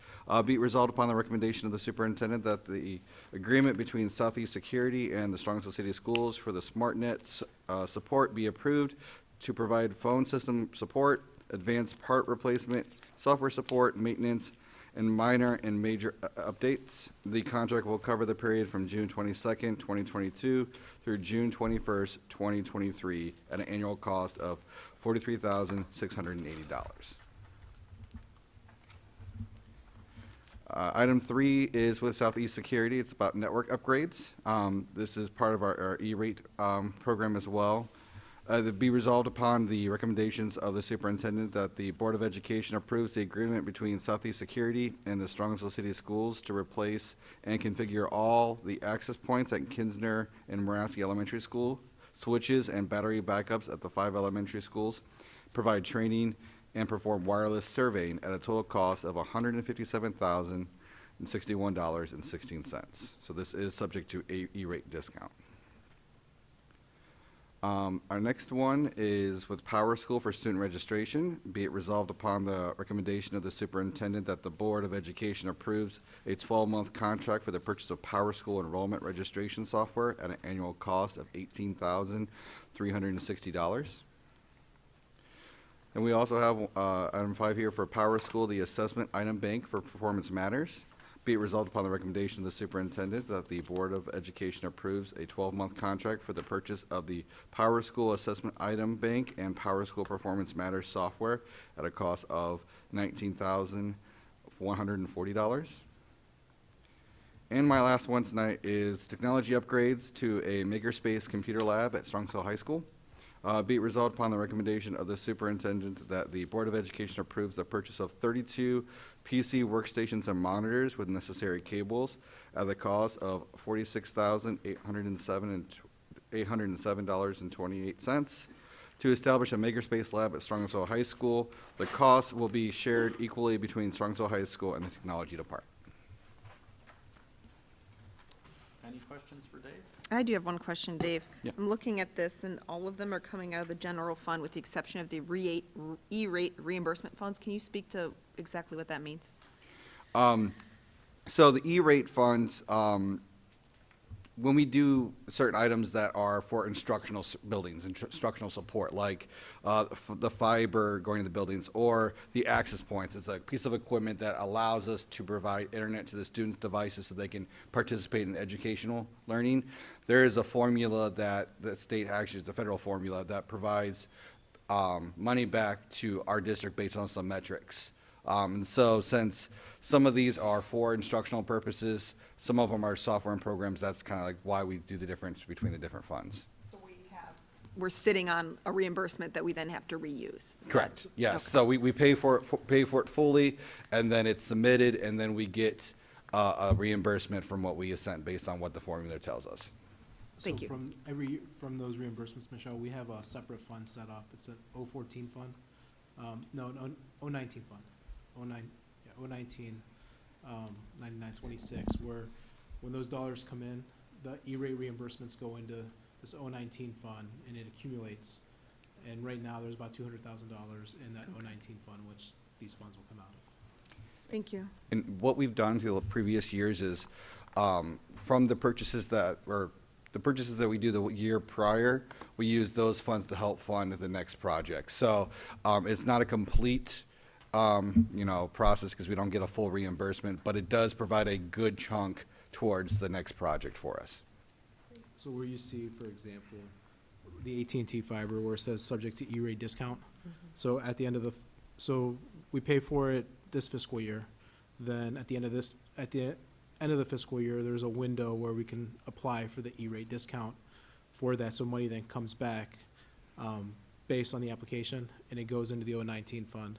Be it resolved upon the recommendation of the superintendent that the agreement between Southeast Security and the Strongsville City Schools for the SmartNet support be approved to provide phone system support, advanced part replacement, software support, maintenance, and minor and major updates. The contract will cover the period from June 22nd, 2022 through June 21st, 2023 at an annual cost of $43,680. Item 3 is with Southeast Security. It's about network upgrades. This is part of our E-rate program as well. That be resolved upon the recommendations of the superintendent that the Board of Education approves the agreement between Southeast Security and the Strongsville City Schools to replace and configure all the access points at Kinsner and Moraski Elementary School, switches and battery backups at the 5 elementary schools, provide training, and perform wireless surveying at a total cost of $157,061.16. So this is subject to a E-rate discount. Our next one is with Powerschool for student registration. Be it resolved upon the recommendation of the superintendent that the Board of Education approves a 12-month contract for the purchase of Powerschool enrollment registration software at an annual cost of $18,360. And we also have item 5 here for Powerschool, the assessment item bank for performance matters. Be it resolved upon the recommendation of the superintendent that the Board of Education approves a 12-month contract for the purchase of the Powerschool assessment item bank and Powerschool performance matters software at a cost of $19,140. And my last one tonight is technology upgrades to a Makerspace computer lab at Srongsville High School. Be it resolved upon the recommendation of the superintendent that the Board of Education approves the purchase of 32 PC workstations and monitors with necessary cables at the cost of $46,807.28 to establish a Makerspace lab at Strongsville High School. The cost will be shared equally between Strongsville High School and the technology department. Any questions for Dave? I do have one question, Dave. Yeah. I'm looking at this, and all of them are coming out of the general fund with the exception of the E-rate reimbursement funds. Can you speak to exactly what that means? So the E-rate funds, when we do certain items that are for instructional buildings, instructional support, like the fiber going to the buildings or the access points, it's a piece of equipment that allows us to provide internet to the students' devices so they can participate in educational learning. There is a formula that the state actually, it's a federal formula that provides money back to our district based on some metrics. And so since some of these are for instructional purposes, some of them are software and programs, that's kind of like why we do the difference between the different funds. So we're sitting on a reimbursement that we then have to reuse. Is Correct, that- yes. okay. So we pay for it fully, and then it's submitted, and then we get a reimbursement from what we sent based on what the formula tells us. Thank you. From those reimbursements, Michelle, we have a separate fund set up. It's an 014 fund. No, 019 fund. 019, 9926, where when those dollars come in, the E-rate reimbursements go into this 019 fund, and it accumulates. And right now, there's about $200,000 in that 019 fund, which these funds will come out of. Thank you. And what we've done through the previous years is, from the purchases that we do the year prior, we use those funds to help fund the next project. So it's not a complete process because we don't get a full reimbursement, but it does provide a good chunk towards the next project for us. so where you see, for example, the AT&T fiber where it says subject to E-rate discount. So at the end of the, so we pay for it this fiscal year. Then at the end of the fiscal year, there's a window where we can apply for the E-rate discount for that. So money then comes back based on the application, and it goes into the 019 fund.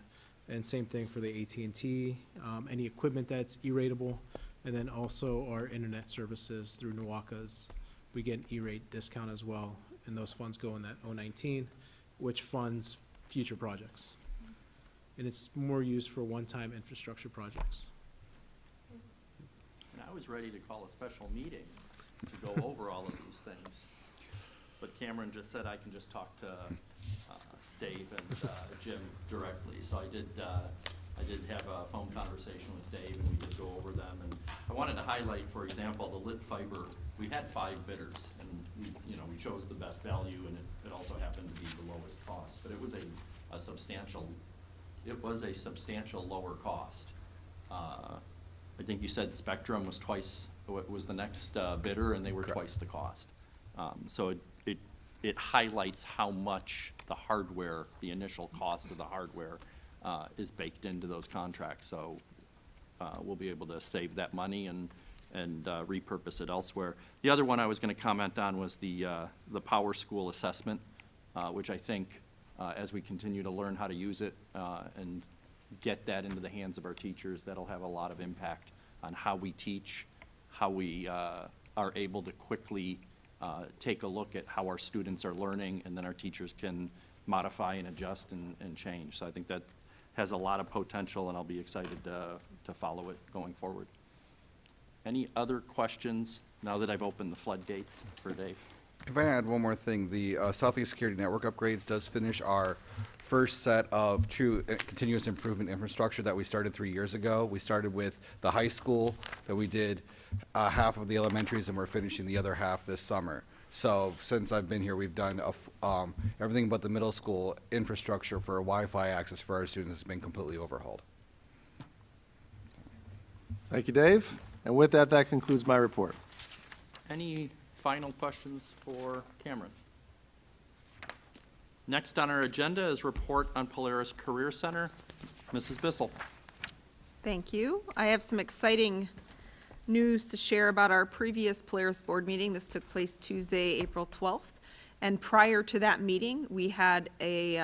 And same thing for the AT&T, any equipment that's E-rateable, and then also our internet services through NWACA's, we get an E-rate discount as well, and those funds go in that 019, which funds future projects. And it's more used for one-time infrastructure projects. And I was ready to call a special meeting to go over all of these things. But Cameron just said I can just talk to Dave and Jim directly. So I did have a phone conversation with Dave, and we did go over them. And I wanted to highlight, for example, the lit fiber. We had 5 bidders, and we chose the best value, and it also happened to be the lowest cost. But it was a substantial lower cost. I think you said Spectrum was was the next bidder, and they were twice the cost. So it highlights how much the hardware, the initial cost of the hardware, is baked into those contracts. So we'll be able to save that money and repurpose it elsewhere. The other one I was going to comment on was the Powerschool assessment, which I think as we continue to learn how to use it and get that into the hands of our teachers, that'll have a lot of impact on how we teach, how we are able to quickly take a look at how our students are learning, and then our teachers can modify and adjust and change. So I think that has a lot of potential, and I'll be excited to follow it going forward. Any other questions now that I've opened the floodgates for Dave? If I add one more thing, the Southeast Security Network upgrades does finish our first set of true continuous improvement infrastructure that we started 3 years ago. We started with the high school, that we did half of the elementaries, and we're finishing the other half this summer. So since I've been here, we've done everything but the middle school infrastructure for Wi-Fi access for our students has been completely overhauled. Thank you, Dave. And with that, that concludes my report. Any final questions for Cameron? Next on our agenda is report on Polaris Career Center. Mrs. Bissell. Thank you. I have some exciting news to share about our previous Polaris board meeting. This took place Tuesday, April 12th. And prior to that meeting, we had a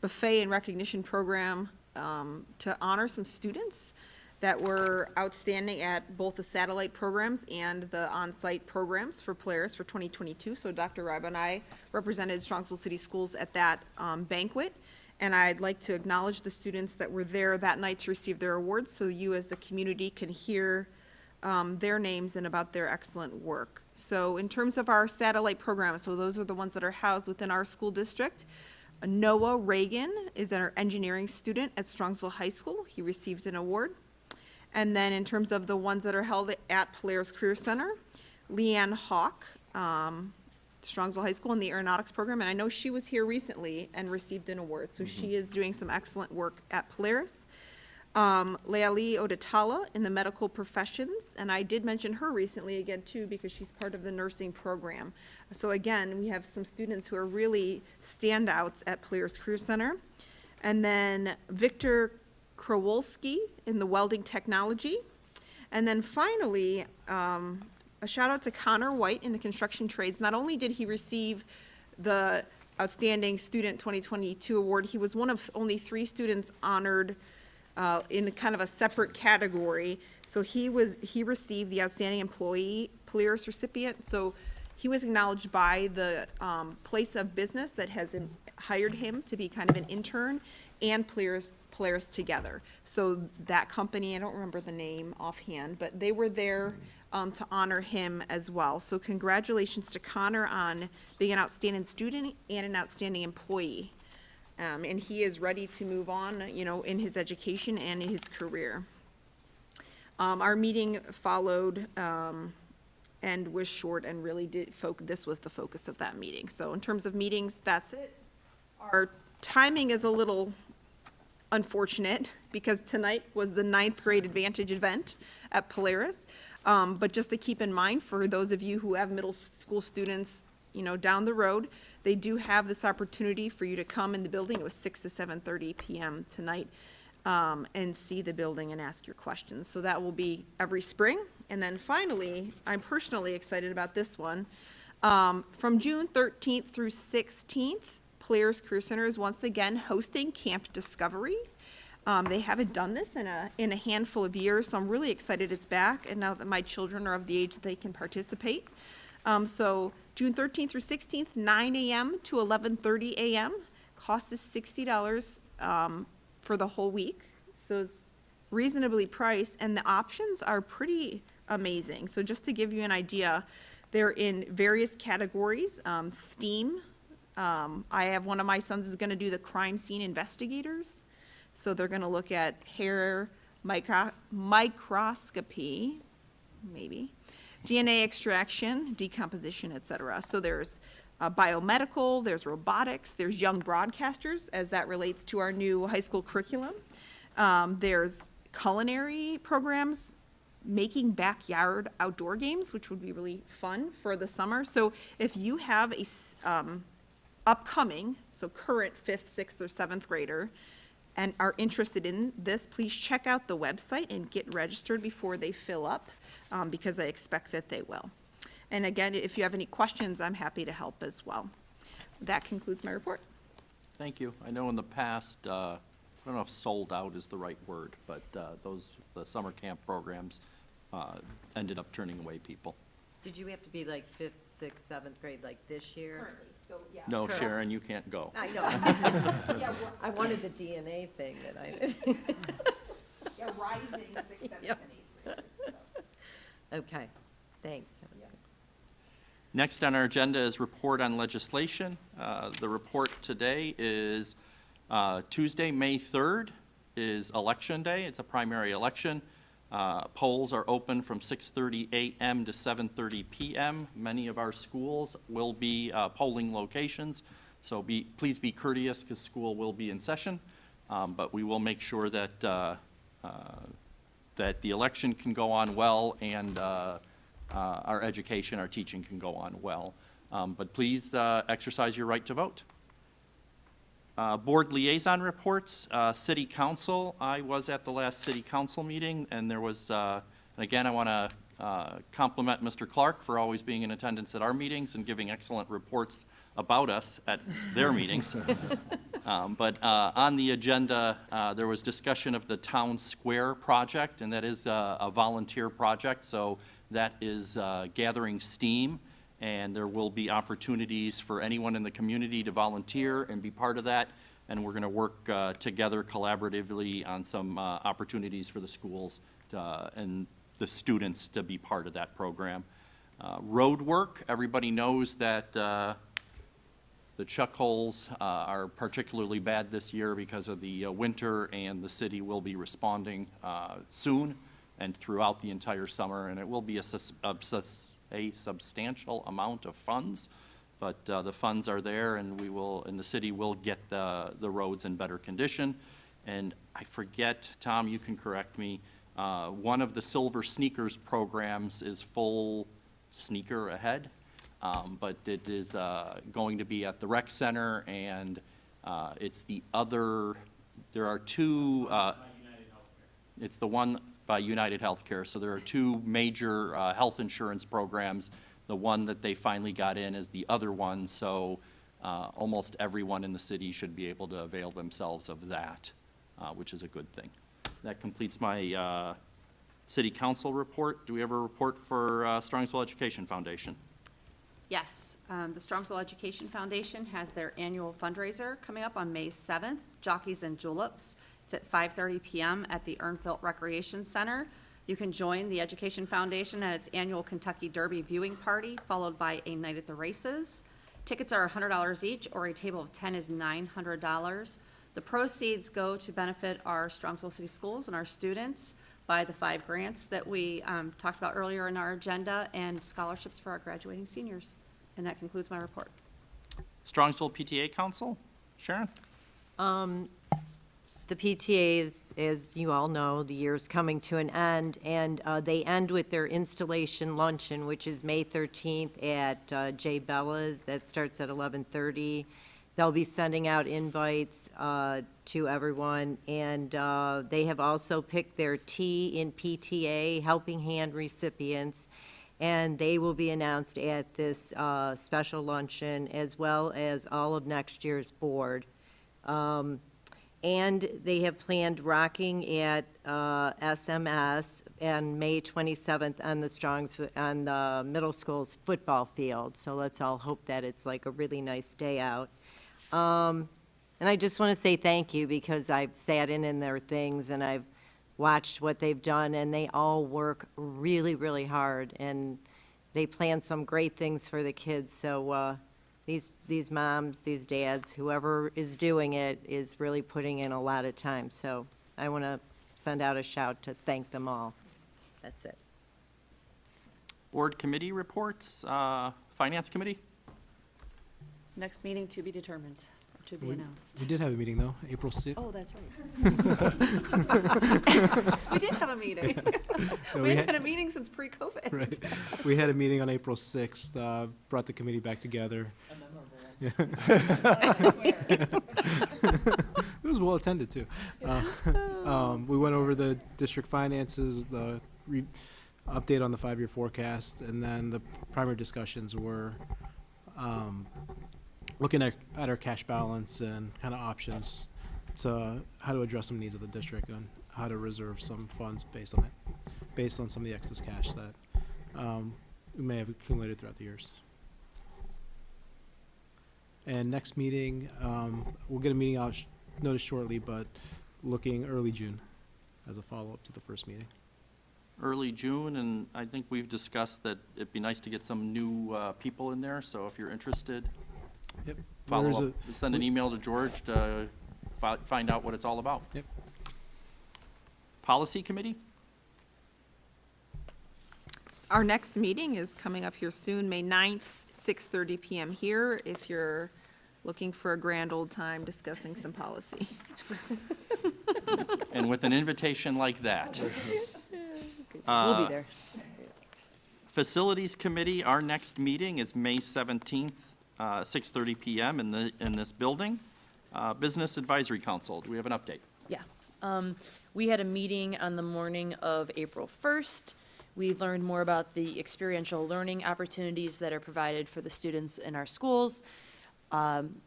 buffet and recognition program to honor some students that were outstanding at both the satellite programs and the on-site programs for Polaris for 2022. So Dr. Ribe and I represented Strongsville City Schools at that banquet. And I'd like to acknowledge the students that were there that night to receive their awards, so you as the community can hear their names and about their excellent work. So in terms of our satellite programs, so those are the ones that are housed within our school district. Noah Reagan is our engineering student at Strongsville High School. He received an award. And then in terms of the ones that are held at Polaris Career Center, Leanne Hawk, Strongsville High School in the aeronautics program, and I know she was here recently and received an award, so she is doing some excellent work at Polaris. Leali Odatala in the medical professions, and I did mention her recently again too because she's part of the nursing program. So again, we have some students who are really standouts at Polaris Career Center. And then Victor Krowolski in the welding technology. And then finally, a shout out to Connor White in the construction trades. Not only did he receive the Outstanding Student 2022 award, he was one of only 3 students honored in kind of a separate category. So he received the Outstanding Employee Polaris recipient. So he was acknowledged by the place of business that has hired him to be kind of an intern and Polaris together. So that company, I don't remember the name offhand, but they were there to honor him as well. So congratulations to Connor on being an outstanding student and an outstanding employee. And he is ready to move on, in his education and in his career. Our meeting followed and was short and really this was the focus of that meeting. So in terms of meetings, that's it. Our timing is a little unfortunate because tonight was the 9th grade Advantage event at Polaris. But just to keep in mind, for those of you who have middle school students, down the road, they do have this opportunity for you to come in the building. It was 6 to 7:30 p.m. tonight, and see the building and ask your questions. So that will be every spring. And then finally, I'm personally excited about this one. From June 13th through 16th, Polaris Career Center is once again hosting Camp Discovery. They haven't done this in a handful of years, so I'm really excited it's back, and now that my children are of the age that they can participate. So June 13th through 16th, 9 a.m. to 11:30 a.m. Cost is $60 for the whole week, so it's reasonably priced, and the options are pretty amazing. So just to give you an idea, they're in various categories. STEAM, I have one of my sons is going to do the crime scene investigators. So they're going to look at hair microscopy, maybe, DNA extraction, decomposition, et cetera. So there's biomedical, there's robotics, there's young broadcasters, as that relates to our new high school curriculum. There's culinary programs, making backyard outdoor games, which would be really fun for the summer. So if you have a upcoming, so current 5th, 6th, or 7th grader, and are interested in this, please check out the website and get registered before they fill up, because I expect that they will. And again, if you have any questions, I'm happy to help as well. That concludes my report. Thank you. I know in the past, I don't know if sold out is the right word, but the summer camp programs ended up turning away people. Did you have to be like 5th, 6th, 7th grade like this year? Currently, so yeah. No, Sharon, you can't go. I know. I wanted the DNA thing that I, Yeah, rising 6th, 7th, Yep. and 8th graders. So. okay, thanks. That was good. Next on our agenda is report on legislation. The report today is Tuesday, May 3rd is Election Day. It's a primary election. Polls are open from 6:30 a.m. to 7:30 p.m. Many of our schools will be polling locations, so please be courteous because school will be in session. But we will make sure that that the election can go on well and our education, our teaching can go on well. But please exercise your right to vote. Board liaison reports, city council. I was at the last city council meeting, and there was, and again, I want to compliment Mr. Clark for always being in attendance at our meetings and giving excellent reports about us at their meetings. But on the agenda, there was discussion of the Town Square project, and that is a volunteer project, so that is gathering steam. And there will be opportunities for anyone in the community to volunteer and be part of that. And we're going to work together collaboratively on some opportunities for the schools and the students to be part of that program. Road work, everybody knows that the chuck holes are particularly bad this year because of the winter, and the city will be responding soon and throughout the entire summer, and it will be a substantial amount of funds, but the funds are there, and we will, and the city will get the roads in better condition. And I forget, Tom, you can correct me, one of the Silver Sneakers programs is full sneaker ahead, but it is going to be at the rec center, and it's the other, there are two, it's the one by United Healthcare. So there are two major health insurance programs. The one that they finally got in is the other one, so almost everyone in the city should be able to avail themselves of that, which is a good thing. That completes my city council report. Do we have a report for Strongsville Education Foundation? Yes, the Strongsville Education Foundation has their annual fundraiser coming up on May 7th, Jockeys and Juleps. It's at 5:30 p.m. at the Urnfield Recreation Center. You can join the Education Foundation at its annual Kentucky Derby viewing party, followed by a night at the races. Tickets are $100 each, or a table of 10 is $900. The proceeds go to benefit our Strongsville City Schools and our students by the 5 grants that we talked about earlier in our agenda, and scholarships for our graduating seniors. And that concludes my report. Strongsville PTA Council, Sharon? The PTAs, as you all know, the year's coming to an end, and they end with their installation luncheon, which is May 13th at J. Bella's. That starts at 11:30. They'll be sending out invites to everyone, and they have also picked their T in PTA Helping Hand recipients, and they will be announced at this special luncheon, as well as all of next year's board. And they have planned rocking at SMS on May 27th on the middle school's football field. So let's all hope that it's like a really nice day out. And I just want to say thank you, because I've sat in their things and I've watched what they've done, and they all work really, really hard, and they plan some great things for the kids. So these moms, these dads, whoever is doing it is really putting in a lot of time. So I want to send out a shout to thank them all. That's it. Board committee reports, Finance Committee? Next meeting to be determined, or to be announced. We did have a meeting, though, April 6th. Oh, that's right. We did have a meeting. No, We haven't had a meeting since pre-COVID. Right. We had a meeting on April 6th, brought the committee back together. It was well attended, too. We went over the district finances, the update on the 5-year forecast, and then the primary discussions were looking at our cash balance and kind of options to how to address some needs of the district and how to reserve some funds based on some of the excess cash that we may have accumulated throughout the years. And next meeting, we'll get a meeting out notice shortly, but looking early June as a follow-up to the first meeting. Early June, and I think we've discussed that it'd be nice to get some new people in there, so if you're interested, Yep. follow up, send an email to George to find out what it's all about. Yep. Policy Committee? Our next meeting is coming up here soon, May 9th, 6:30 PM here, if you're looking for a grand old time discussing some policy. And with an invitation like that. We'll be there. Facilities Committee, our next meeting is May 17th, 6:30 PM in this building. Business Advisory Council, do we have an update? Yeah. We had a meeting on the morning of April 1st. We learned more about the experiential learning opportunities that are provided for the students in our schools.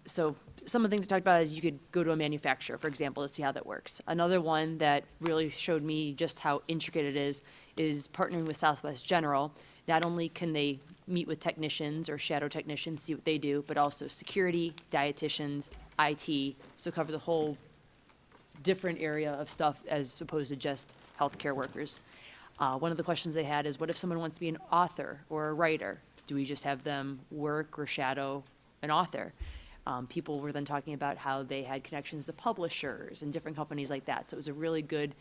So some of the things we talked about is you could go to a manufacturer, for example, to see how that works. Another one that really showed me just how intricate it is partnering with Southwest General. Not only can they meet with technicians or shadow technicians, see what they do, but also security, dietitians, IT, so cover the whole different area of stuff as opposed to just healthcare workers. One of the questions they had is, what if someone wants to be an author or a writer? Do we just have them work or shadow an author? People were then talking about how they had connections to publishers and different companies like that. So it was a really good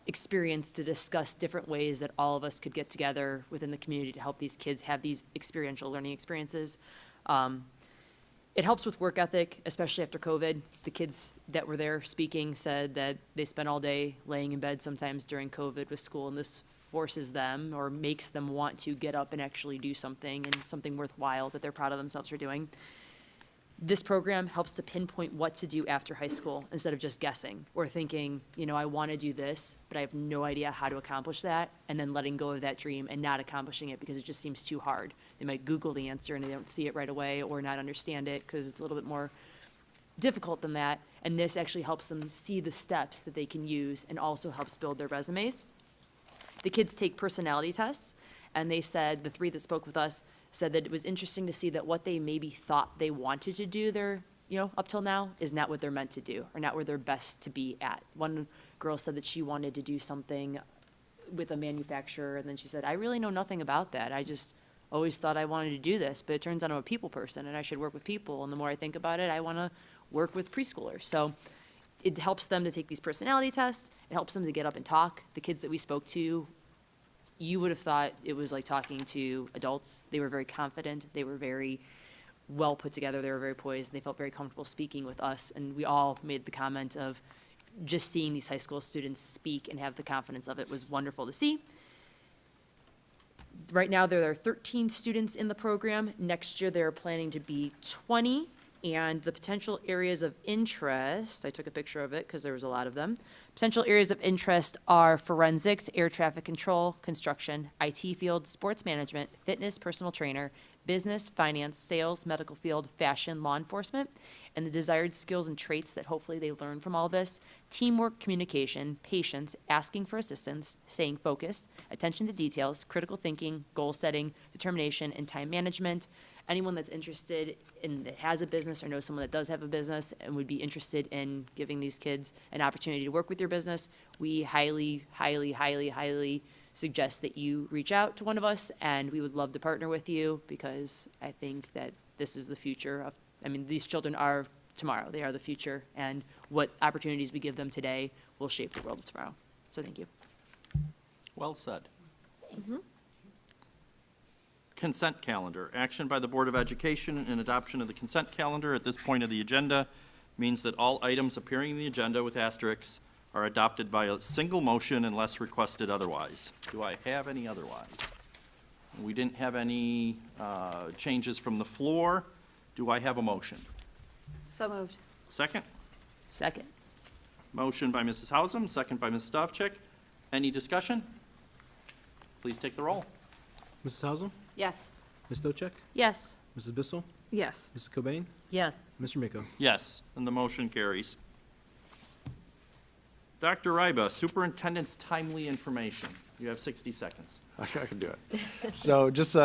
experience to discuss different ways that all of us could get together within the community to help these kids have these experiential learning experiences. It helps with work ethic, especially after COVID. The kids that were there speaking said that they spent all day laying in bed sometimes during COVID with school, and this forces them or makes them want to get up and actually do something, and something worthwhile that they're proud of themselves for doing. This program helps to pinpoint what to do after high school instead of just guessing or thinking, I want to do this, but I have no idea how to accomplish that, and then letting go of that dream and not accomplishing it because it just seems too hard. They might Google the answer and they don't see it right away or not understand it because it's a little bit more difficult than that, and this actually helps them see the steps that they can use and also helps build their resumes. The kids take personality tests, and they said, the 3 that spoke with us, said that it was interesting to see that what they maybe thought they wanted to do there, up till now, is not what they're meant to do, or not where they're best to be at. One girl said that she wanted to do something with a manufacturer, and then she said, I really know nothing about that. I just always thought I wanted to do this, but it turns out I'm a people person, and I should work with people, and the more I think about it, I want to work with preschoolers. So it helps them to take these personality tests. It helps them to get up and talk. The kids that we spoke to, you would have thought it was like talking to adults. They were very confident. They were very well put together. They were very poised. They felt very comfortable speaking with us. And we all made the comment of, just seeing these high school students speak and have the confidence of it was wonderful to see. Right now, there are 13 students in the program. Next year, they're planning to be 20. And the potential areas of interest, I took a picture of it because there was a lot of them. Potential areas of interest are forensics, air traffic control, construction, IT field, sports management, fitness, personal trainer, business, finance, sales, medical field, fashion, law enforcement, and the desired skills and traits that hopefully they learn from all this: teamwork, communication, patience, asking for assistance, staying focused, attention to details, critical thinking, goal setting, determination, and time management. Anyone that's interested in, that has a business or knows someone that does have a business and would be interested in giving these kids an opportunity to work with your business, we highly, highly, highly, highly suggest that you reach out to one of us, and we would love to partner with you, because I think that this is the future of, I mean, these children are tomorrow. They are the future, and what opportunities we give them today will shape the world of tomorrow. So thank you. Well said. Thanks. Consent calendar. Action by the Board of Education and adoption of the consent calendar at this point of the agenda means that all items appearing in the agenda with asterisks are adopted by a single motion unless requested otherwise. Do I have any otherwise? We didn't have any changes from the floor. Do I have a motion? So moved. Second? Second. Motion by Mrs. Hausum, second by Ms. Stavcek. Any discussion? Please take the roll. Mrs. Hausum, Yes. Ms. Stochek, Yes. Mrs. Bissell, Yes. Mrs. Cobain, Yes. Mr. Miko. Yes, and the motion carries. Dr. Ryba, Superintendent's timely information. You have 60 seconds. I can do it. So just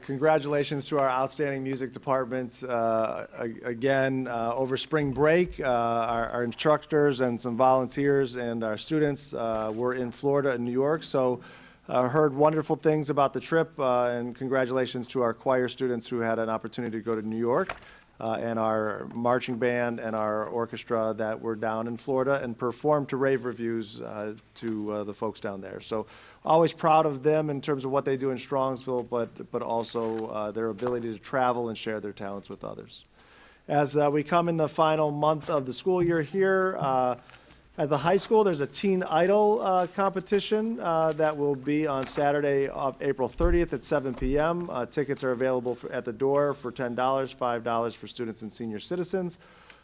congratulations to our outstanding music department. Again, over spring break, our instructors and some volunteers and our students were in Florida and New York. So heard wonderful things about the trip, and congratulations to our choir students who had an opportunity to go to New York, and our marching band and our orchestra that were down in Florida and performed to rave reviews to the folks down there. So always proud of them in terms of what they do in Srongsville, but also their ability to travel and share their talents with others. As we come in the final month of the school year here, at the high school, there's a Teen Idol competition that will be on Saturday, April 30th at 7 p.m. Tickets are available at the door for $10, $5 for students and senior citizens.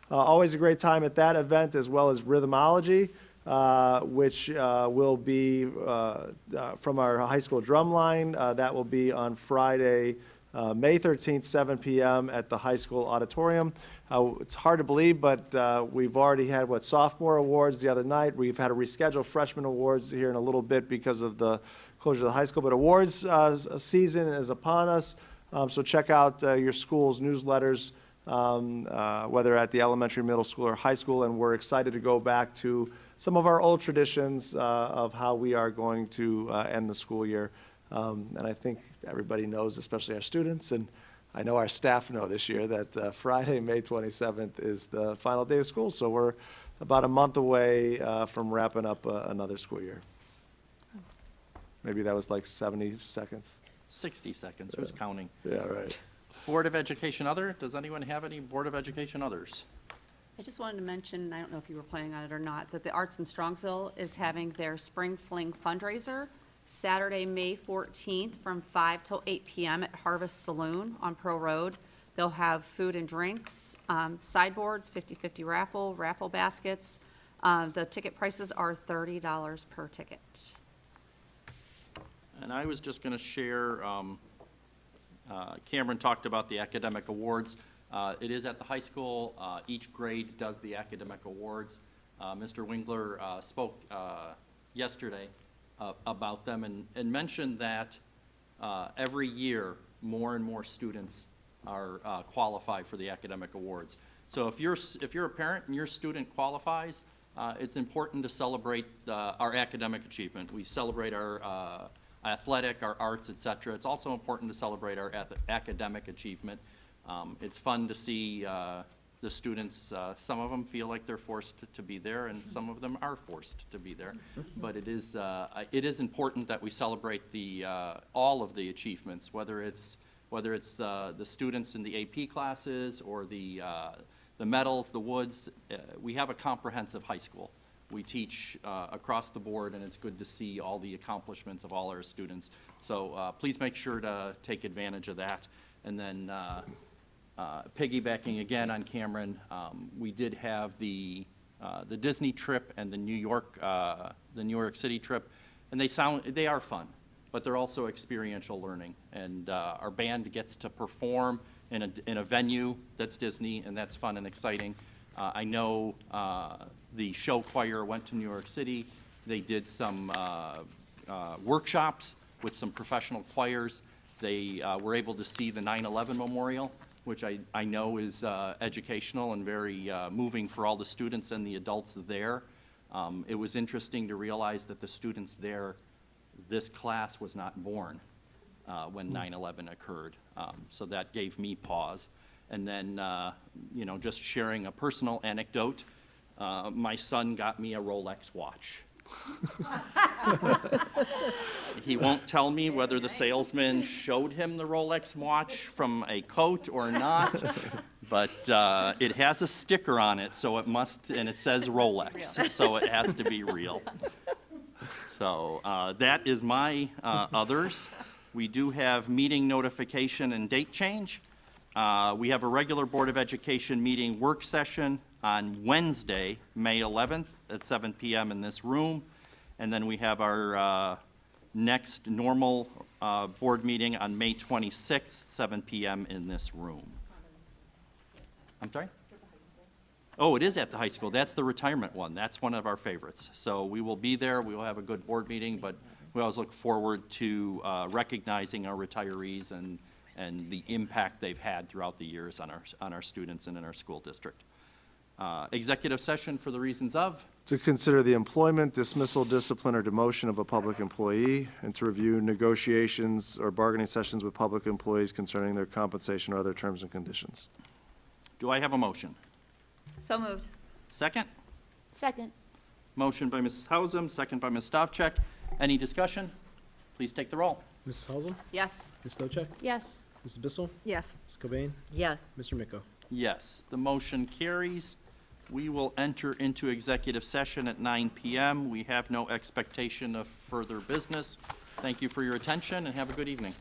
Always a great time at that event, as well as Rhythmology, which will be from our high school drum line. That will be on Friday, May 13th, 7 p.m. at the high school auditorium. It's hard to believe, but we've already had, sophomore awards the other night. We've had to reschedule freshman awards here in a little bit because of the closure of the high school. But awards season is upon us, so check out your school's newsletters, whether at the elementary, middle school, or high school. And we're excited to go back to some of our old traditions of how we are going to end the school year. And I think everybody knows, especially our students, and I know our staff know this year, that Friday, May 27th is the final day of school. So we're about a month away from wrapping up another school year. Maybe that was like 70 seconds. 60 seconds, who's counting? Yeah, right. Board of Education other, does anyone have any Board of Education others? I just wanted to mention, I don't know if you were planning on it or not, that the Arts in Strongsville is having their Spring Fling fundraiser Saturday, May 14th from 5 till 8 p.m. at Harvest Saloon on Pearl Road. They'll have food and drinks, sideboards, 50/50 raffle baskets. The ticket prices are $30 per ticket. And I was just going to share, Cameron talked about the academic awards. It is at the high school. Each grade does the academic awards. Mr. Wingler spoke yesterday about them and mentioned that every year more and more students are qualified for the academic awards. So if you're a parent and your student qualifies, it's important to celebrate our academic achievement. We celebrate our athletic, our arts, etc. It's also important to celebrate our academic achievement. It's fun to see the students, some of them feel like they're forced to be there, and some of them are forced to be there. But it is important that we celebrate all of the achievements, whether it's the students in the AP classes or the medals, the woods. We have a comprehensive high school, We teach across the board, and it's good to see all the accomplishments of all our students. So please make sure to take advantage of that. And then piggybacking again on Cameron, we did have the Disney trip and the New York City trip, and they are fun, but they're also experiential learning. And our band gets to perform in a venue that's Disney, and that's fun and exciting. I know the show choir went to New York City. They did some workshops with some professional choirs. They were able to see the 9/11 memorial, which I know is educational and very moving for all the students and the adults there. It was interesting to realize that the students there, this class was not born when 9/11 occurred. So that gave me pause. And then, you know, just sharing a personal anecdote, my son got me a Rolex watch. He won't tell me whether the salesman showed him the Rolex watch from a coat or not, but it has a sticker on it, so it must, and it says Rolex, so it has to be real. So that is my others. We do have meeting notification and date change. We have a regular Board of Education meeting work session on Wednesday, May 11th at 7 p.m. in this room. And then we have our next normal board meeting on May 26th, 7 p.m. in this room. I'm sorry? Oh, it is at the high school. That's the retirement one. That's one of our favorites. So we will be there. We will have a good board meeting, but we always look forward to recognizing our retirees and the impact they've had throughout the years on our students and in our school district. Executive session for the reasons of? To consider the employment, dismissal, discipline, or demotion of a public employee, and to review negotiations or bargaining sessions with public employees concerning their compensation or other terms and conditions. Do I have a motion? So moved. Second? Second. Motion by Mrs. Hausum, second by Ms. Stavcek. Any discussion? Please take the roll. Mrs. Hausum, Yes. Ms. Stochek, Yes. Mrs. Bissell, Yes. Ms. Cobain, Yes. Mr. Miko. Yes, the motion carries. We will enter into executive session at 9 p.m. We have no expectation of further business. Thank you for your attention and have a good evening.